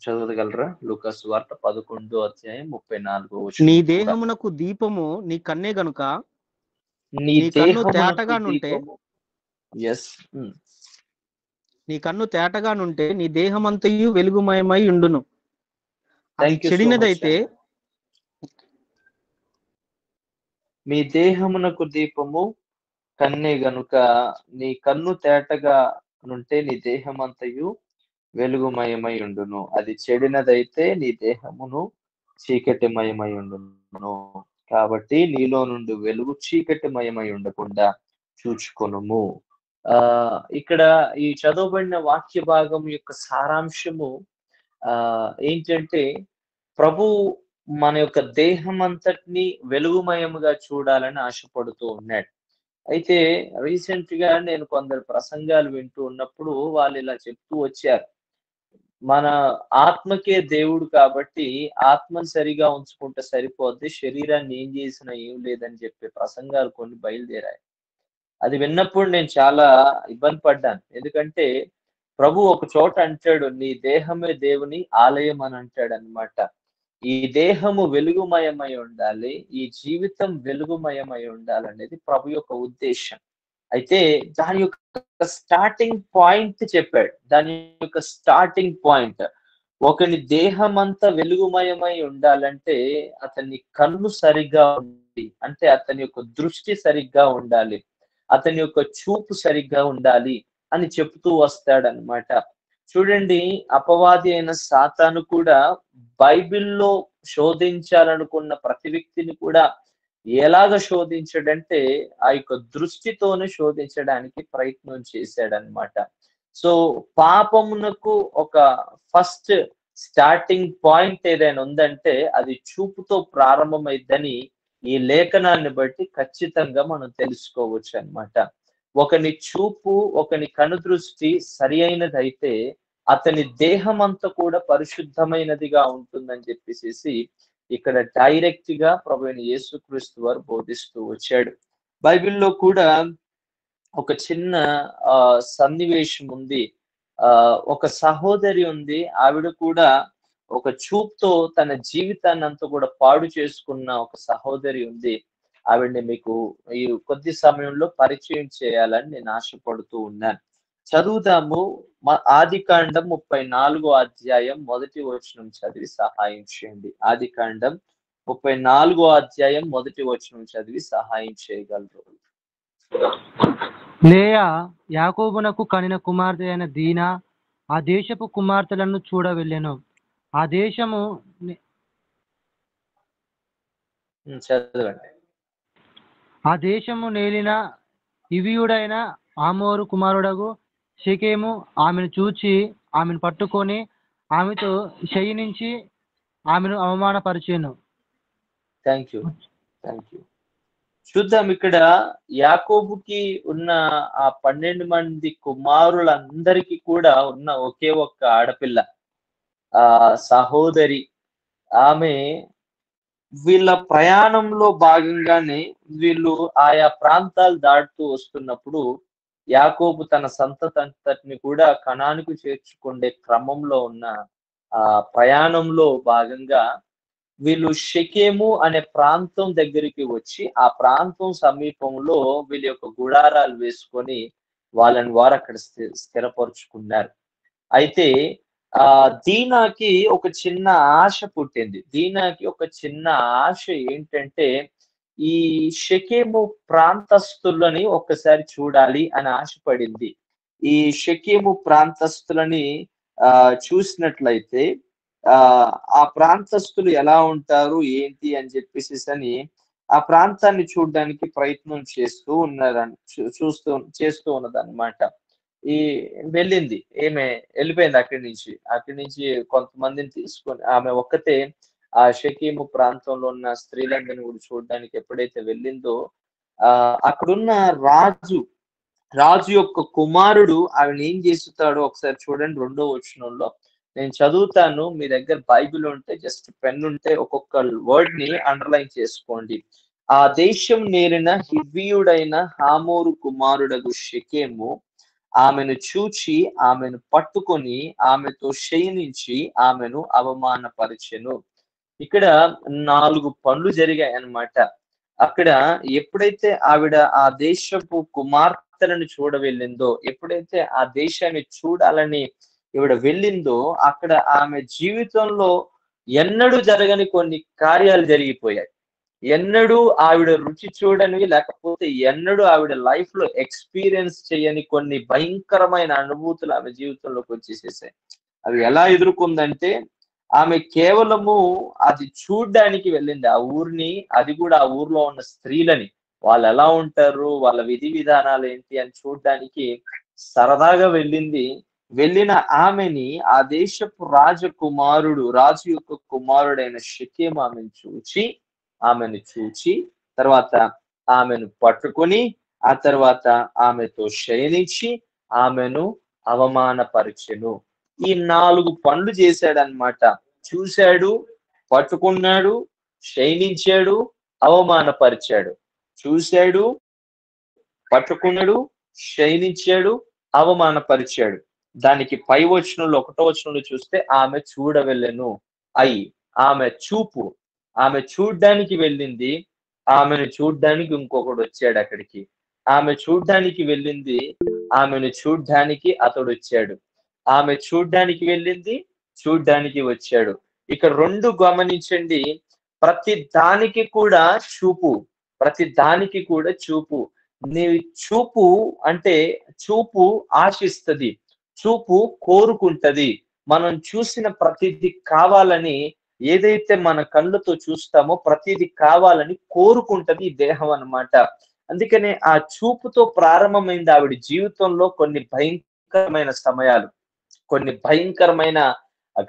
చదవగలరా? లూకాసు వార్త 11:34. నీ దేహమునకు దీపము నీ కన్నే గనుక నీ కన్ను దేహమునకు తేటగా నుంటే దీపము. ఎస్, నీ కన్ను తేటగా నుంటే నీ దేహమంతయు వెలుగుమయమై ఉండును. అది థ్యాంక్ యూ సో మచ్ చెడినదైతే అన్న. మీ దేహమునకు దీపము కన్నే గనుక నీ కన్ను తేటగా నుంటే నీ దేహమంతయు వెలుగుమయమై ఉండును. అది చెడినదైతే నీ దేహమును చీకటిమయమై ఉండును. కాబట్టి నీలో నుండి వెలుగు చీకటిమయమై ఉండకుండా చూచుకొనుము. ఇక్కడ ఈ చదవబడిన వాక్య భాగం యొక్క సారాంశము ఏంటంటే ప్రభు మన యొక్క దేహం అంతటిని వెలుగుమయముగా చూడాలని ఆశపడుతూ ఉన్నాడు. అయితే రీసెంట్ గా నేను కొందరు ప్రసంగాలు వింటూ ఉన్నప్పుడు వాళ్ళు ఇలా చెప్తూ వచ్చారు, మన ఆత్మకే దేవుడు కాబట్టి ఆత్మను సరిగా ఉంచుకుంటే సరిపోద్ది, శరీరాన్ని ఏం చేసినా ఏం లేదని చెప్పే ప్రసంగాలు కొన్ని బయలుదేరాయి. అది విన్నప్పుడు నేను చాలా ఇబ్బంది పడ్డాను. ఎందుకంటే ప్రభు ఒక చోట అంటాడు, నీ దేహమే దేవుని ఆలయం అని అంటాడు అన్నమాట. ఈ దేహము వెలుగుమయమై ఉండాలి, ఈ జీవితం వెలుగుమయమై ఉండాలనేది ప్రభు యొక్క ఉద్దేశం. అయితే దాని యొక్క స్టార్టింగ్ పాయింట్ చెప్పాడు. దాని యొక్క స్టార్టింగ్ పాయింట్, ఒకని దేహం అంతా వెలుగుమయమై ఉండాలంటే అతని కన్ను సరిగ్గా ఉండాలి, అంటే అతని యొక్క దృష్టి సరిగ్గా ఉండాలి, అతని యొక్క చూపు సరిగ్గా ఉండాలి అని చెప్తూ వస్తాడనమాట. చూడండి, అపవాది అయిన సాతాను కూడా బైబిల్లో శోధించాలనుకున్న ప్రతి వ్యక్తిని కూడా ఎలాగ శోధించాడంటే ఆ యొక్క దృష్టితోనే శోధించడానికి ప్రయత్నం చేశాడనమాట. సో పాపమునకు ఒక ఫస్ట్ స్టార్టింగ్ పాయింట్ ఏదైనా ఉందంటే అది చూపుతో ప్రారంభమైద్దని ఈ లేఖనాన్ని బట్టి ఖచ్చితంగా మనం తెలుసుకోవచ్చు అన్నమాట. ఒకని చూపు, ఒకని కనుదృష్టి సరి అయినదైతే అతని దేహం అంతా కూడా పరిశుద్ధమైనదిగా ఉంటుందని చెప్పేసి ఇక్కడ డైరెక్ట్ గా ప్రభువైన యేసుక్రీస్తు వారు బోధిస్తూ వచ్చాడు. బైబిల్లో కూడా ఒక చిన్న సన్నివేశం ఉంది. ఒక సహోదరి ఉంది, ఆవిడ కూడా ఒక చూపుతో తన జీవితాన్ని అంతా కూడా పాడు చేసుకున్న ఒక సహోదరి ఉంది. ఆవిడ్ని మీకు ఈ కొద్ది సమయంలో పరిచయం చేయాలని నేను ఆశపడుతూ ఉన్నాను. చదువుదాము. ఆదికాండం 34 మొదటి వచనం చదివి సహాయం చేయండి. ఆదికాండం 34 మొదటి వచనం చదివి సహాయం చేయగలరు. లేయా యాకోబునకు కనిన కుమార్తె అయిన దీనా ఆ దేశపు కుమార్తెలను చూడ వెళ్ళెను. ఆ దేశము చదవండి. ఆ దేశము నేలిన ఇవియుడైన ఆమోరు కుమారుడగు షెకెము ఆమెను చూచి ఆమెను పట్టుకొని ఆమెతో శయనించి ఆమెను అవమానపరిచెను. Thank you. చూద్దాం, ఇక్కడ యాకోబుకి ఉన్న ఆ 12 మంది కుమారులందరికీ కూడా ఉన్న ఒకే ఒక్క ఆడపిల్ల, ఆ సహోదరి. ఆమె వీళ్ళ ప్రయాణంలో భాగంగానే వీళ్ళు ఆయా ప్రాంతాలు దాటుతూ వస్తున్నప్పుడు యాకోబు తన సంతతిని కూడా కనానుకు చేర్చుకునే క్రమంలో ఉన్న ప్రయాణంలో భాగంగా వీళ్ళు షెకెము అనే ప్రాంతం దగ్గరికి వచ్చి ఆ ప్రాంతం సమీపంలో వీళ్ళ యొక్క గుడారాలు వేసుకొని వారు అక్కడ స్థిరపరుచుకున్నారు. అయితే దీనాకి ఒక చిన్న ఆశ పుట్టింది. దీనాకి ఒక చిన్న ఆశ ఏంటంటే ఈ షెకెము ప్రాంతస్తులని ఒక్కసారి చూడాలి అని ఆశపడింది. ఈ షెకెము ప్రాంతస్తులని చూసినట్లయితే ఆ ప్రాంతస్తులు ఎలా ఉంటారు ఏంటి అని చెప్పేసి ఆ ప్రాంతాన్ని చూడడానికి ప్రయత్నం చేస్తూ ఉన్నదన్నమాట. వెళ్ళింది వెళ్ళిపోయింది అక్కడి నుంచి కొంతమందిని తీసుకొని ఆమె ఒక్కతే ఆ షెకెము ప్రాంతంలో ఉన్న స్త్రీలందరినీ కూడా చూడడానికి ఎప్పుడైతే వెళ్ళిందో అక్కడున్న రాజు యొక్క కుమారుడు ఆవిడ ఏం చేస్తాడో ఒకసారి చూడండి. 2వ వచనంలో నేను చదువుతాను. మీ దగ్గర బైబిల్ ఉంటే జస్ట్ పెన్ ఉంటే ఒక్కొక్క వర్డ్ ని అండర్లైన్ చేసుకోండి. ఆ దేశం నేరిన హివ్వీయుడైన హామోరు కుమారుడగు షెకెము ఆమెను చూచి ఆమెను పట్టుకొని ఆమెతో శయనించి ఆమెను అవమానపరిచెను. ఇక్కడ 4 పనులు జరిగాయి అన్నమాట. అక్కడ ఎప్పుడైతే ఆవిడ ఆ దేశపు కుమార్తెలను వెళ్ళిందో, ఎప్పుడైతే ఆ దేశాన్ని చూడాలని ఈవిడ వెళ్ళిందో, అక్కడ ఆమె జీవితంలో ఎన్నడూ జరగని కొన్ని కార్యాలు జరిగిపోయాయి. ఎన్నడూ ఆవిడ రుచి చూడనివి, లేకపోతే ఎన్నడూ ఆవిడ లైఫ్ లో ఎక్స్పీరియన్స్ చేయని కొన్ని భయంకరమైన అనుభూతులు ఆమె జీవితంలోకి వచ్చేసేసాయి. అవి ఎలా ఎదుర్కొందంటే ఆమె కేవలము అది చూడ్డానికి వెళ్ళింది ఆ ఊరిని, అది కూడా ఆ ఊర్లో ఉన్న స్త్రీలని, వాళ్ళు ఎలా ఉంటారు, వాళ్ళ విధి విధానాలు ఏంటి అని చూడ్డానికి సరదాగా వెళ్ళింది. వెళ్ళిన ఆమెని ఆ దేశపు రాజు యొక్క కుమారుడైన షెకెము ఆమెను చూచి తర్వాత ఆమెను పట్టుకొని ఆ తర్వాత ఆమెతో శయనించి ఆమెను అవమానపరిచెను. ఈ 4 పనులు చేశాడనమాట. చూశాడు, పట్టుకున్నాడు, శయనించాడు, అవమానపరిచాడు. చూశాడు, పట్టుకున్నాడు, శయనించాడు, అవమానపరిచాడు. దానికి పై వచనంలో 1వ వచనంలో చూస్తే ఆమె చూడవెళ్ళెను. ఆమె చూడ్డానికి వెళ్ళింది. ఆమెను చూడ్డానికి ఇంకొకడు వచ్చాడు అక్కడికి. ఆమె చూడ్డానికి వెళ్ళింది. ఆమెను చూడ్డానికి అతడు వచ్చాడు. ఆమె చూడ్డానికి వెళ్ళింది, చూడ్డానికి వచ్చాడు. ఇక్కడ 2 గమనించండి. ప్రతి దానికి కూడా చూపు. నీ చూపు అంటే చూపు ఆశిస్తది, చూపు కోరుకుంటది. మనం చూసిన ప్రతిదీ కావాలని, ఏదైతే మన కళ్ళతో చూస్తామో ప్రతిదీ కావాలని కోరుకుంటది ఈ దేహం అన్నమాట. అందుకనే ఆ చూపుతో ప్రారంభమైంది ఆవిడ జీవితంలో కొన్ని భయంకరమైన సమయాలు, కొన్ని భయంకరమైన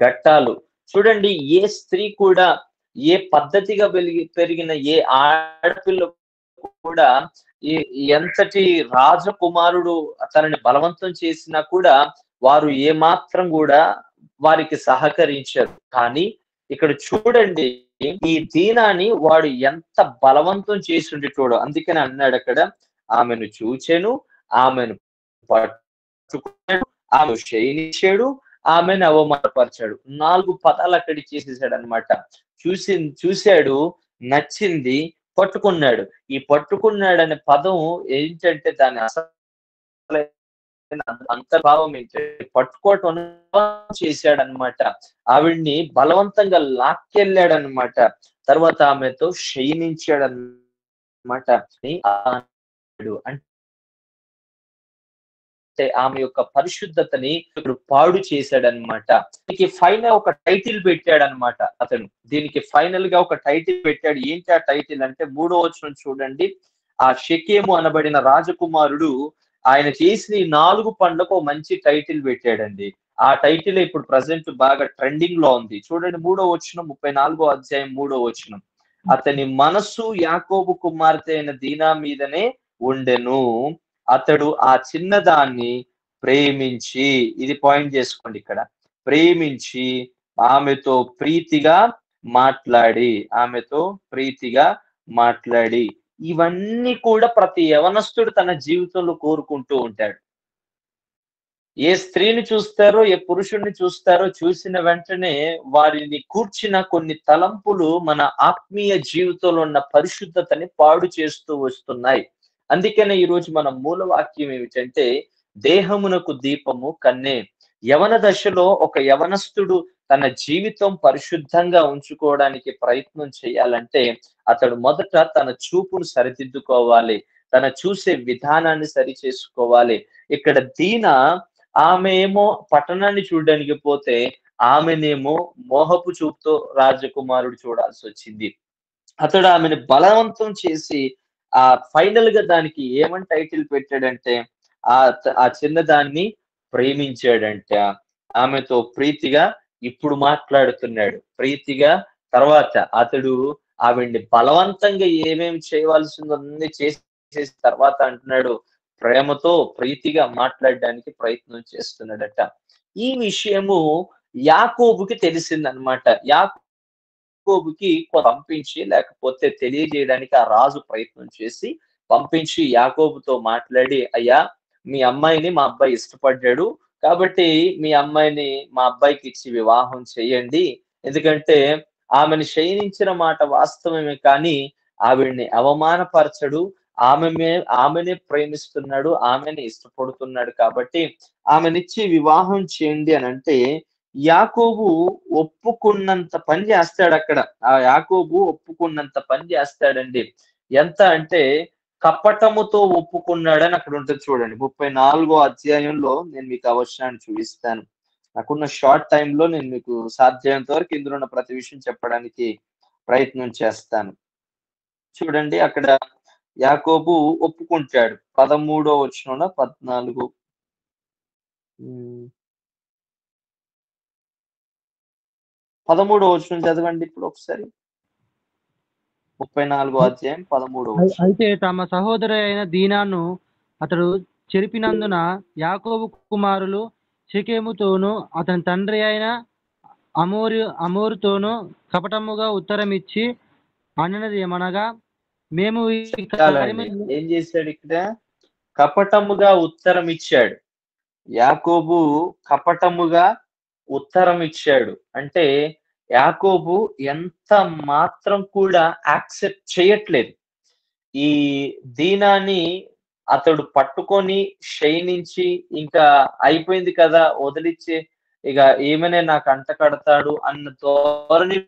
ఘట్టాలు. చూడండి, ఏ స్త్రీ కూడా, ఏ పద్ధతిగా పెరిగిన ఏ ఆడపిల్ల కూడా, ఎంతటి రాజకుమారుడు తనని బలవంతం చేసినా కూడా వారు ఏమాత్రం కూడా వారికి సహకరించారు. కానీ ఇక్కడ చూడండి, ఈ దీనాన్ని వాడు ఎంత బలవంతం చేసిండి చూడు. అందుకని అన్నాడు అక్కడ, ఆమెను చూచెను, ఆమెను పట్టుకున్నాడు, ఆమె శయనించాడు, ఆమెను అవమానపరిచాడు. 4 పదాలు అక్కడి చేసేసాడు అనమాట. చూశాడు, నచ్చింది, పట్టుకున్నాడు. ఈ పట్టుకున్నాడు అనే పదం ఏంటంటే దాని అసలు అంతర్భావం ఏంటంటే పట్టుకోవటం చేశాడనమాట. ఆవిడ్ని బలవంతంగా లాక్కెళ్ళాడనమాట. తర్వాత ఆమెతో శయనించాడనమాట. అంటే ఆమె యొక్క పరిశుద్ధతని పాడు చేశాడనమాట. దీనికి ఫైనల్ ఒక టైటిల్ పెట్టాడనమాట అతను. దీనికి ఫైనల్ గా ఒక టైటిల్ పెట్టాడు. ఏంటి ఆ టైటిల్ అంటే 3వ వచనం చూడండి. ఆ షెకెము అనబడిన రాజకుమారుడు ఆయన చేసిన ఈ 4 పనులకు మంచి టైటిల్ పెట్టాడండి. ఆ టైటిల్ ఇప్పుడు ప్రజెంట్ బాగా ట్రెండింగ్ లో ఉంది. చూడండి 3వ వచనం, 34వ అధ్యాయం 3వ వచనం. అతని మనస్సు యాకోబు కుమార్తె అయిన దీనా మీదనే ఉండెను. అతడు ఆ చిన్నదాన్ని ప్రేమించి, ఇది పాయింట్ చేసుకోండి ఇక్కడ, ప్రేమించి ఆమెతో ప్రీతిగా మాట్లాడి ఇవన్నీ కూడా ప్రతి యవనస్తుడు తన జీవితంలో కోరుకుంటూ ఉంటాడు. ఏ స్త్రీని చూస్తారో ఏ పురుషుణ్ణి చూస్తారో చూసిన వెంటనే వారిని కూర్చిన కొన్ని తలంపులు మన ఆత్మీయ జీవితంలో ఉన్న పరిశుద్ధతని పాడు చేస్తూ వస్తున్నాయి. అందుకనే ఈరోజు మన మూల వాక్యం ఏమిటంటే దేహమునకు దీపము కన్నే. యవన దశలో ఒక యవనస్తుడు తన జీవితం పరిశుద్ధంగా ఉంచుకోవడానికి ప్రయత్నం చేయాలంటే అతడు మొదట తన చూపును సరిదిద్దుకోవాలి, తన చూసే విధానాన్ని సరి చేసుకోవాలి. ఇక్కడ దీన ఆమె ఏమో పట్టణాన్ని చూడడానికి పోతే ఆమెనేమో మోహపు చూపుతో రాజకుమారుడు చూడాల్సి వచ్చింది. అతడు ఆమెను బలవంతం చేసి ఫైనల్ గా దానికి ఏమని టైటిల్ పెట్టాడంటే ఆ చిన్నదాన్ని ప్రేమించాడంట. ఆమెతో ప్రీతిగా ఇప్పుడు మాట్లాడుతున్నాడు. ప్రీతిగా తర్వాత అతడు ఆవిడ్ని బలవంతంగా ఏమేమి చేయవలసిందో అన్ని చేసేసి తర్వాత అంటున్నాడు ప్రేమతో ప్రీతిగా మాట్లాడడానికి ప్రయత్నం చేస్తున్నాడట. ఈ విషయము యాకోబుకి తెలిసిందనమాట. యాకోబుకి పంపించి లేకపోతే తెలియజేయడానికి ఆ రాజు ప్రయత్నం చేసి పంపించి యాకోబుతో మాట్లాడి, అయ్యా మీ అమ్మాయిని మా అబ్బాయి ఇష్టపడ్డాడు కాబట్టి మీ అమ్మాయిని మా అబ్బాయికి ఇచ్చి వివాహం చేయండి. ఎందుకంటే ఆమెను శయనించిన మాట వాస్తవమే కానీ ఆవిడ్ని అవమానపరచడు, ఆమెనే ప్రేమిస్తున్నాడు, ఆమెనే ఇష్టపడుతున్నాడు కాబట్టి ఆమెనిచ్చి వివాహం చేయండి అని అంటే యాకోబు ఒప్పుకున్నంత పని చేస్తాడు అక్కడ. ఆ యాకోబు ఒప్పుకున్నంత పని చేస్తాడండి. ఎంత అంటే కపటముతో ఒప్పుకున్నాడని అక్కడ ఉంటుంది చూడండి. 34వ అధ్యాయంలో నేను మీకు ఆ వచనాన్ని చూపిస్తాను. నాకున్న షార్ట్ టైంలో నేను మీకు సాధ్యమైనంత వరకు ఇందులో ఉన్న ప్రతి విషయం చెప్పడానికి ప్రయత్నం చేస్తాను. చూడండి అక్కడ యాకోబు ఒప్పుకుంటాడు. 13వ వచనంలో 14 13వ వచనం చదవండి ఇప్పుడు ఒకసారి. 34వ అధ్యాయం 13వ వచనం. అయితే తమ సహోదరి అయిన దీనాను అతడు చెరిపినందున యాకోబు కుమారులు షెకెముతోను అతని తండ్రి అయిన అమోరుతోను కపటముగా ఉత్తరం ఇచ్చి అన్నది ఏమనగా, మేము ఏం చేశాడు ఇక్కడ? కపటముగా ఉత్తరం ఇచ్చాడు. యాకోబు కపటముగా ఉత్తరం ఇచ్చాడు అంటే యాకోబు ఎంత మాత్రం కూడా యాక్సెప్ట్ చేయట్లేదు. ఈ దీనాన్ని అతడు పట్టుకొని శయనించి ఇంకా అయిపోయింది కదా వదిలిచ్చే, ఇక ఏమనే నాకు అంట కడతాడు అన్న ధోరణి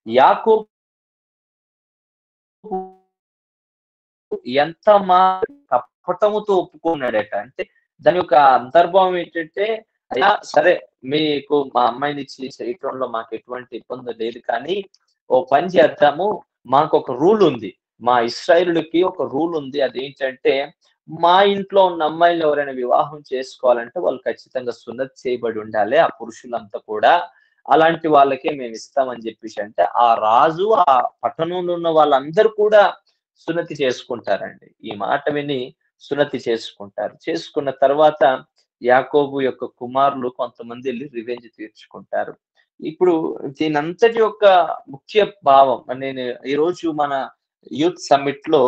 యాకోబు ఎంత మా కపటముతో ఒప్పుకున్నాడట. అంటే దాని యొక్క అంతర్భావం ఏంటంటే, అయ్యా సరే మీకు మా అమ్మాయిని ఇచ్చి చేయటంలో మాకు ఎటువంటి ఇబ్బంది లేదు కానీ ఓ పని చేద్దాము, మాకు ఒక రూల్ ఉంది, మా ఇశ్రాయేలుకి ఒక రూల్ ఉంది. అదేంటంటే మా ఇంట్లో ఉన్న అమ్మాయిలు ఎవరైనా వివాహం చేసుకోవాలంటే వాళ్ళు ఖచ్చితంగా సున్నతి చేయబడి ఉండాలి, ఆ పురుషులంతా కూడా. అలాంటి వాళ్ళకే మేము ఇస్తామని చెప్పేసి అంటే ఆ రాజు ఆ పట్టణంలో ఉన్న వాళ్ళందరూ కూడా సున్నతి చేసుకుంటారండి. ఈ మాట విని సున్నతి చేసుకుంటారు. చేసుకున్న తర్వాత యాకోబు యొక్క కుమారులు కొంతమంది వెళ్ళి రివెంజ్ తీర్చుకుంటారు. ఇప్పుడు దీనంతటి యొక్క ముఖ్య భావం నేను ఈరోజు మన యూత్ సమ్మిట్ లో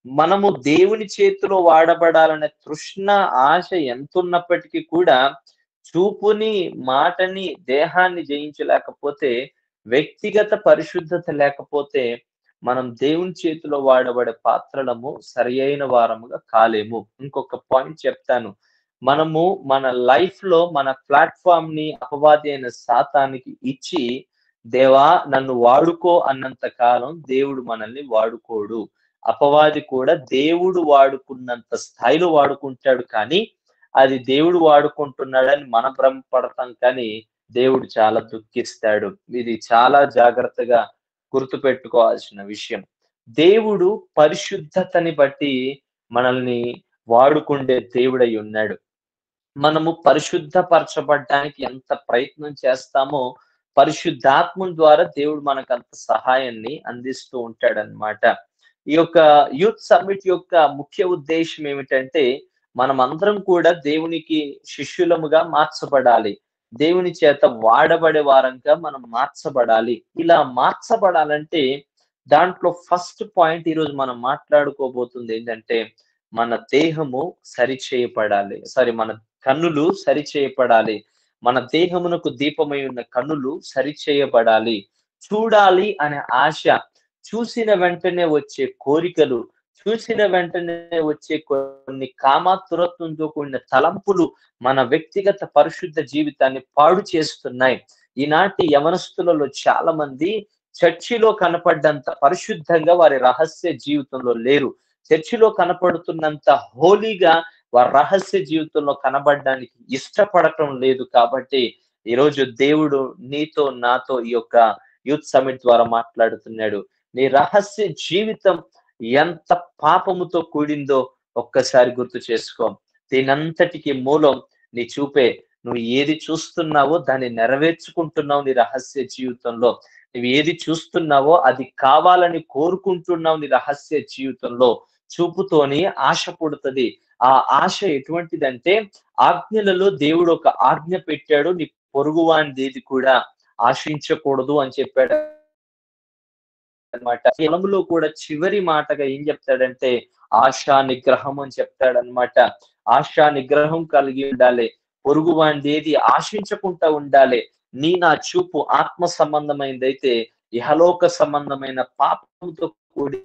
మనము దేవుని చేతిలో వాడబడాలనే తృష్ణ ఆశ ఎంతున్నప్పటికీ కూడా చూపుని మాటని దేహాన్ని జయించలేకపోతే వ్యక్తిగత పరిశుద్ధత లేకపోతే మనం దేవుని చేతిలో వాడబడే పాత్రలము సరి అయిన వారముగా కాలేము. ఇంకొక పాయింట్ చెప్తాను. మనము మన లైఫ్ లో మన ప్లాట్ఫామ్ ని అపవాది అయిన సాతానికి ఇచ్చి దేవా నన్ను వాడుకో అన్నంత కాలం దేవుడు మనల్ని వాడుకోడు. అపవాది కూడా దేవుడు వాడుకున్నంత స్థాయిలో వాడుకుంటాడు కానీ అది దేవుడు వాడుకుంటున్నాడని మనం భ్రమపడతాం కానీ దేవుడు చాలా దుఃఖిస్తాడు. ఇది చాలా జాగ్రత్తగా గుర్తుపెట్టుకోవాల్సిన విషయం. దేవుడు పరిశుద్ధతని బట్టి మనల్ని వాడుకుండే దేవుడై ఉన్నాడు. మనము పరిశుద్ధపరచబడ్డానికి ఎంత ప్రయత్నం చేస్తామో పరిశుద్ధాత్మ ద్వారా దేవుడు మనకు అంత సహాయాన్ని అందిస్తూ ఉంటాడనమాట. ఈ యొక్క యూత్ సమ్మిట్ యొక్క ముఖ్య ఉద్దేశం ఏమిటంటే మనం అందరం కూడా దేవునికి శిష్యులముగా మార్చబడాలి, దేవుని చేత వాడబడే వారంగా మనం మార్చబడాలి. ఇలా మార్చబడాలంటే దాంట్లో ఫస్ట్ పాయింట్ ఈరోజు మనం మాట్లాడుకోబోతుంది ఏంటంటే, మన దేహము సరిచేయబడాలి. మన కన్నులు సరిచేయబడాలి. మన దేహమునకు దీపమై ఉన్న కన్నులు సరిచేయబడాలి. చూడాలి అనే ఆశ, చూసిన వెంటనే వచ్చే కోరికలు, చూసిన వెంటనే వచ్చే కొన్ని కామాతురత్వంతో కూడిన తలంపులు మన వ్యక్తిగత పరిశుద్ధ జీవితాన్ని పాడు చేస్తున్నాయి. ఈనాటి యవనస్తులలో చాలా మంది చర్చిలో కనపడ్డంత పరిశుద్ధంగా వారి రహస్య జీవితంలో లేరు. చర్చిలో కనపడుతున్నంత హోలీగా వారి రహస్య జీవితంలో కనబడడానికి ఇష్టపడటం లేదు. కాబట్టి ఈరోజు దేవుడు నీతో నాతో ఈ యొక్క యూత్ సమిట్ ద్వారా మాట్లాడుతున్నాడు. నీ రహస్య జీవితం ఎంత పాపముతో కూడిందో ఒక్కసారి గుర్తు చేసుకో. దీనంతటికి మూలం నీ చూపే. నువ్వు ఏది చూస్తున్నావో దాన్ని నెరవేర్చుకుంటున్నావు నీ రహస్య జీవితంలో. నువ్వు ఏది చూస్తున్నావో అది కావాలని కోరుకుంటున్నావు నీ రహస్య జీవితంలో. చూపుతోని ఆశ పుడుతుంది. ఆ ఆశ ఎటువంటిదంటే, ఆజ్ఞలలో దేవుడు ఒక ఆజ్ఞ పెట్టాడు, నీ పొరుగువానిదేది కూడా ఆశించకూడదు అని చెప్పాడు అనమాట. కేవలంలో కూడా చివరి మాటగా ఏం చెప్తాడంటే ఆశా నిగ్రహం అని చెప్తాడనమాట. ఆశా నిగ్రహం కలిగి ఉండాలి. పొరుగువానిదేది ఆశించకుండా ఉండాలి. నా చూపు ఆత్మ సంబంధమైనదైతే ఇహలోక సంబంధమైన పాపంతో కూడి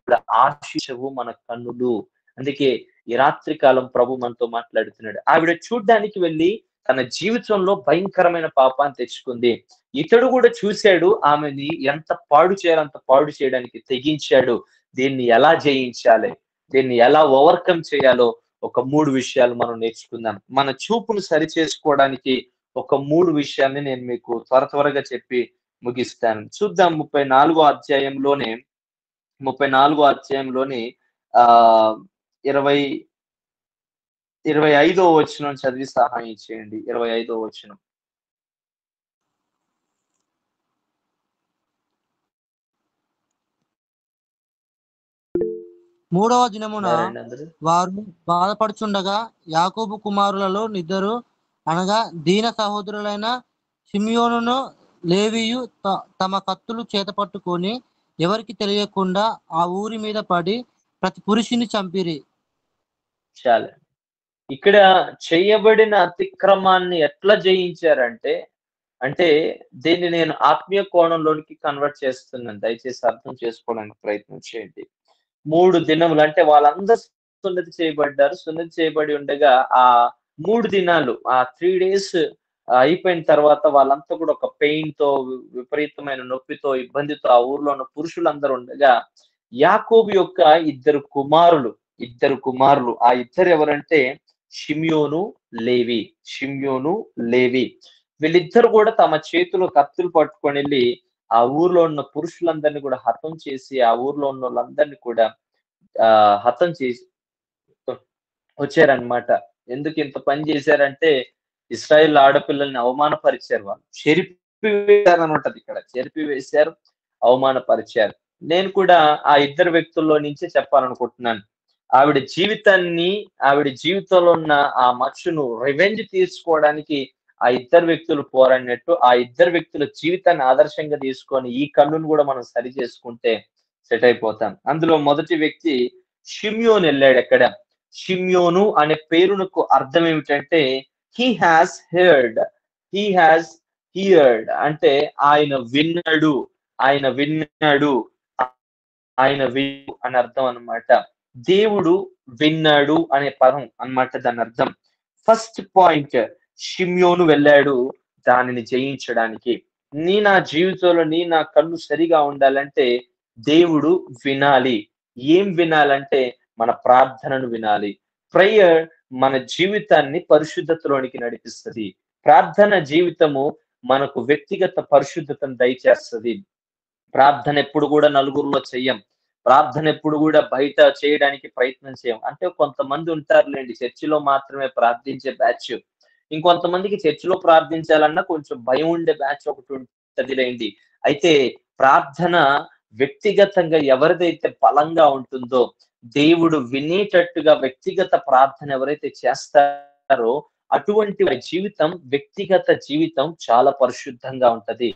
కూడా ఆశించవు మన కన్నులు. అందుకే ఈ రాత్రి కాలం ప్రభు మనతో మాట్లాడుతున్నాడు. ఆవిడ చూడ్డానికి వెళ్ళి తన జీవితంలో భయంకరమైన పాపాన్ని తెచ్చుకుంది. ఇతడు కూడా చూశాడు, ఆమెని ఎంత పాడు చేయాలంత పాడు చేయడానికి తెగించాడు. దీన్ని ఎలా జయించాలి, దీన్ని ఎలా ఓవర్కమ్ చేయాలో ఒక 3 విషయాలు మనం నేర్చుకుందాం. మన చూపును సరి చేసుకోవడానికి ఒక 3 విషయాన్ని నేను మీకు త్వరగా చెప్పి ముగిస్తాను. చూద్దాం. 34వ అధ్యాయంలోనే 25వ వచనం చదివి సహాయం చేయండి. 25వ వచనం. మూడవ దినమున వారు బాధపడుచుండగా యాకోబు కుమారులలో నిద్దరు అనగా దీన సహోదరులైన షిమ్యోనును లేవియు తమ కత్తులు చేతపట్టుకొని ఎవరికి తెలియకుండా ఆ ఊరి మీద పడి ప్రతి పురుషుని చంపిరి. చాలా ఇక్కడ చేయబడిన అతిక్రమాన్ని ఎట్లా జయించారంటే, దీన్ని నేను ఆత్మీయ కోణంలోనికి కన్వర్ట్ చేస్తున్నాను. దయచేసి అర్థం చేసుకోవడానికి ప్రయత్నం చేయండి. 3 దినములు అంటే వాళ్ళందరూ సున్నతి చేయబడ్డారు. సున్నతి చేయబడి ఉండగా ఆ 3 దినాలు, ఆ 3 days అయిపోయిన తర్వాత వాళ్ళంతా కూడా ఒక పెయిన్ తో, విపరీతమైన నొప్పితో, ఇబ్బందితో ఆ ఊర్లో ఉన్న పురుషులందరూ ఉండగా యాకోబు యొక్క ఇద్దరు కుమారులు ఆ ఇద్దరు ఎవరంటే షిమ్యోను, లేవి. వీళ్ళిద్దరు కూడా తమ చేతిలో కత్తులు పట్టుకొని వెళ్ళి ఆ ఊర్లో ఉన్న పురుషులందరినీ కూడా హతం చేసి, ఆ ఊర్లో ఉన్న వాళ్ళందరినీ కూడా హతం చేసి వచ్చారనమాట. ఎందుకు ఇంత పని చేశారంటే, ఇశ్రాయేల్ ఆడపిల్లల్ని అవమానపరిచారు. వాళ్ళు చెరిపివేశారు అనమాట. ఇక్కడ చెరిపివేశారు, అవమానపరిచారు. నేను కూడా ఆ ఇద్దరు వ్యక్తుల్లో నుంచే చెప్పాలనుకుంటున్నాను. ఆవిడ జీవితంలో ఉన్న ఆ మచ్చును రివెంజ్ తీసుకోవడానికి ఆ ఇద్దరు వ్యక్తులు పోరాడినట్టు, ఆ ఇద్దరు వ్యక్తుల జీవితాన్ని ఆదర్శంగా తీసుకొని ఈ కన్నును కూడా మనం సరి చేసుకుంటే సెట్ అయిపోతాం. అందులో మొదటి వ్యక్తి షిమ్యోను వెళ్ళాడు. ఎక్కడ షిమ్యోను అనే పేరునకు అర్థం ఏమిటంటే హీ హాస్ హెర్డ్ అంటే ఆయన విన్నాడు అని అర్థం అన్నమాట. దేవుడు విన్నాడు అనే పదం అన్నమాట దాని అర్థం. ఫస్ట్ పాయింట్, షిమ్యోను వెళ్ళాడు దానిని జయించడానికి. నా జీవితంలో నా కన్ను సరిగా ఉండాలంటే దేవుడు వినాలి. ఏం వినాలంటే మన ప్రార్థనను వినాలి. ప్రేయర్ మన జీవితాన్ని పరిశుద్ధతలోనికి నడిపిస్తుంది. ప్రార్థన జీవితము మనకు వ్యక్తిగత పరిశుద్ధతను దయచేస్తుంది. ప్రార్థన ఎప్పుడు కూడా నలుగురిలో చెయ్యం. ప్రార్థన ఎప్పుడు కూడా బయట చేయడానికి ప్రయత్నం చేయం. అంటే కొంతమంది ఉంటారులేండి చర్చిలో మాత్రమే ప్రార్థించే బ్యాచ్. ఇంకొంతమందికి చర్చిలో ప్రార్థించాలన్నా కొంచెం భయం ఉండే బ్యాచ్ ఒకటి ఉంటదిలేండి. అయితే ప్రార్థన వ్యక్తిగతంగా ఎవరిదైతే బలంగా ఉంటుందో, దేవుడు వినేటట్టుగా వ్యక్తిగత ప్రార్థన ఎవరైతే చేస్తారో అటువంటి జీవితం, వ్యక్తిగత జీవితం చాలా పరిశుద్ధంగా ఉంటది.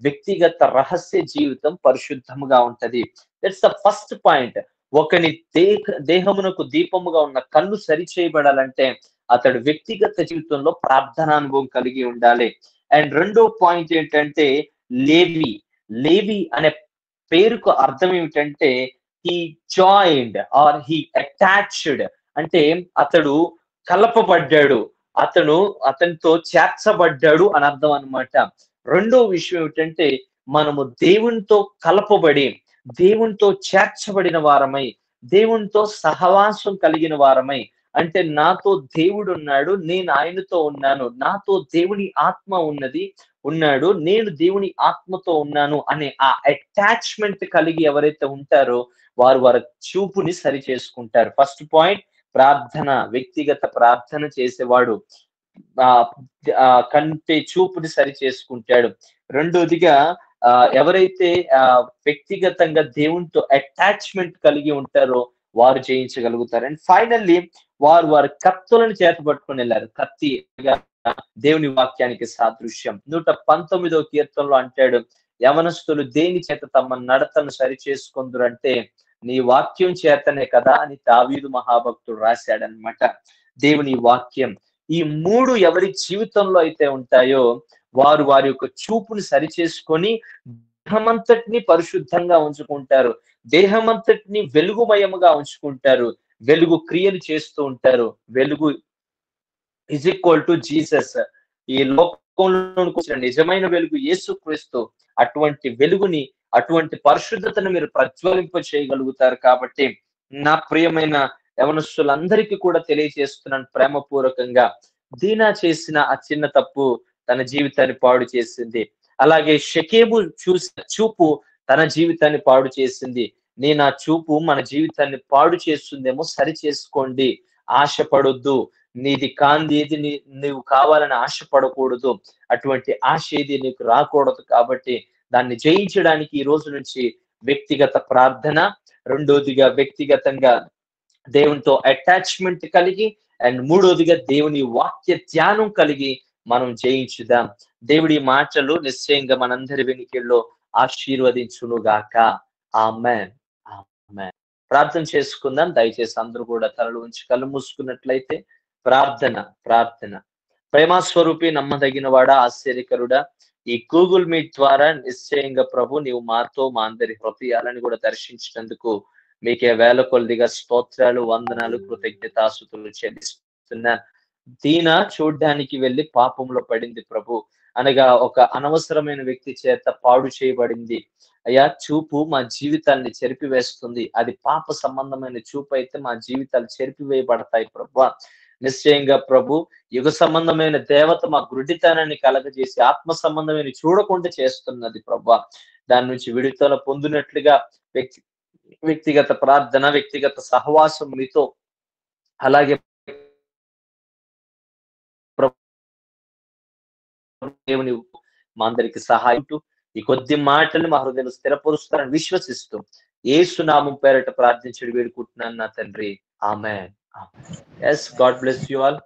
వ్యక్తిగత రహస్య జీవితం పరిశుద్ధముగా ఉంటది. That's the first point. ఒకని దేహమునకు దీపముగా ఉన్న కన్ను సరి చేయబడాలంటే అతడు వ్యక్తిగత జీవితంలో ప్రార్థనానుభవం కలిగి ఉండాలి. అండ్ రెండో పాయింట్ ఏంటంటే లేవి. లేవి అనే పేరుకు అర్థం ఏమిటంటే he joined or he attached, అంటే అతడు కలపబడ్డాడు, అతనితో చేర్చబడ్డాడు అని అర్థం అనమాట. రెండో విషయం ఏమిటంటే మనము దేవునితో కలపబడి దేవునితో చేర్చబడిన వారమై దేవునితో సహవాసం కలిగిన వారమై, అంటే నాతో దేవుడు ఉన్నాడు, నేను ఆయనతో ఉన్నాను, నాతో దేవుని ఆత్మ ఉన్నాడు, నేను దేవుని ఆత్మతో ఉన్నాను అనే ఆ అటాచ్మెంట్ కలిగి ఎవరైతే ఉంటారో వారి చూపుని సరి చేసుకుంటారు. ఫస్ట్ పాయింట్ ప్రార్థన, వ్యక్తిగత ప్రార్థన చేసేవాడు కంటే చూపుని సరి చేసుకుంటాడు. రెండోదిగా ఎవరైతే వ్యక్తిగతంగా దేవునితో అటాచ్మెంట్ కలిగి ఉంటారో వారు జయించగలుగుతారు. అండ్ ఫైనల్లీ వారు కత్తులను చేత పట్టుకొని వెళ్ళారు. కత్తి దేవుని వాక్యానికి సాదృశ్యం. 119వ కీర్తనలో అంటాడు, యవనస్తులు దేని చేత తమ నడతను సరి చేసుకుందురంటే నీ వాక్యం చేతనే కదా అని దావీదు మహాభక్తుడు రాశాడనమాట. దేవుని వాక్యం. ఈ మూడు ఎవరి జీవితంలో అయితే ఉంటాయో వారి యొక్క చూపుని సరి చేసుకొని దేహమంతటిని పరిశుద్ధంగా ఉంచుకుంటారు, దేహమంతటిని వెలుగుమయముగా ఉంచుకుంటారు, వెలుగు క్రియలు చేస్తూ ఉంటారు. వెలుగు ఈజ్ ఈక్వల్ టు జీసస్. ఈ లోకంలో నిజమైన వెలుగు యేసుక్రీస్తు. అటువంటి వెలుగుని, అటువంటి పరిశుద్ధతను మీరు ప్రజ్వలింప చేయగలుగుతారు. కాబట్టి నా ప్రియమైన యవనస్తులందరికీ కూడా తెలియజేస్తున్నాను ప్రేమపూర్వకంగా, దీనా చేసిన ఆ చిన్న తప్పు తన జీవితాన్ని పాడు చేసింది. అలాగే షెకెము చూపు తన జీవితాన్ని పాడు చేసింది. నేను ఆ చూపు మన జీవితాన్ని పాడు చేస్తుందేమో, సరి చేసుకోండి. ఆశపడొద్దు. నీది కాంది ఏది నువ్వు కావాలని ఆశపడకూడదు. అటువంటి ఆశ ఏది నీకు రాకూడదు. కాబట్టి దాన్ని జయించడానికి ఈ రోజు నుంచి వ్యక్తిగత ప్రార్థన, రెండోదిగా వ్యక్తిగతంగా దేవునితో అటాచ్మెంట్ కలిగి, అండ్ మూడోదిగా దేవుని వాక్య ధ్యానం కలిగి మనం జయించుదాం. దేవుడి మాటలు నిశ్చయంగా మనందరి వెనుకల్లో ఆశీర్వదించునుగాక. ఆమేన్, ఆమేన్. ప్రార్థన చేసుకుందాం. దయచేసి అందరూ కూడా తలలు ఉంచి కళ్ళు మూసుకున్నట్లయితే ప్రార్థన. ప్రేమస్వరూపి, నమ్మదగిన వాడా, ఆశ్చర్యకరుడా, ఈ గూగుల్ మీట్ ద్వారా నిశ్చయంగా ప్రభు నీవు మాతో మా అందరి హృదయాలను కూడా దర్శించినందుకు మీకే వేల కొద్దిగా స్తోత్రాలు, వందనాలు, కృతజ్ఞతాస్తుతులు చెల్లిస్తున్నాను. దీన చూడ్డానికి వెళ్ళి పాపంలో పడింది ప్రభు, అనగా ఒక అనవసరమైన వ్యక్తి చేత పాడు చేయబడింది. అయ్యా, చూపు మా జీవితాన్ని చెరిపివేస్తుంది. అది పాప సంబంధమైన చూపు అయితే మా జీవితాలు చెరిపివేయబడతాయి ప్రభు. నిశ్చయంగా ప్రభు, యుగ సంబంధమైన దేవత మా గుడ్డితనాన్ని కలగజేసి ఆత్మ సంబంధమైన చూడకుండా చేస్తున్నది ప్రభు. దాని నుంచి విడుదల పొందినట్లుగా వ్యక్తిగత ప్రార్థన, వ్యక్తిగత సహవాసం మీతో, అలాగే దేవుని మా అందరికి సహాయం, ఈ కొద్ది మాటలు మా హృదయంలో స్థిరపరుస్తారని విశ్వసిస్తూ యేసు నామం పేరట ప్రార్థించి వేడుకుంటున్నాను నా తండ్రి. ఆమేన్. Yes, God bless you all.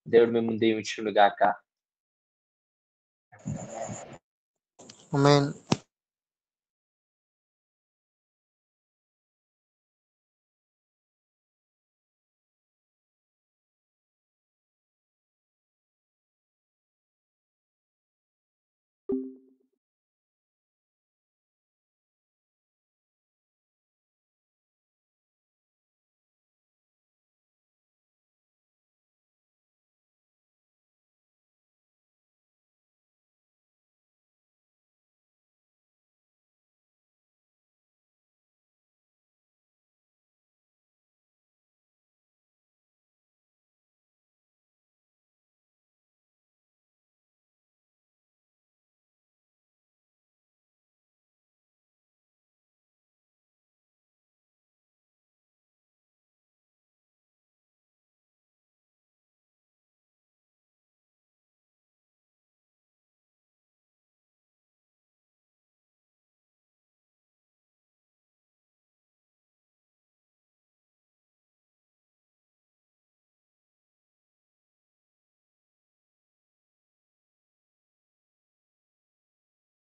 దేవుడు మిమ్మల్ని దీవించును గాక. ఆమేన్.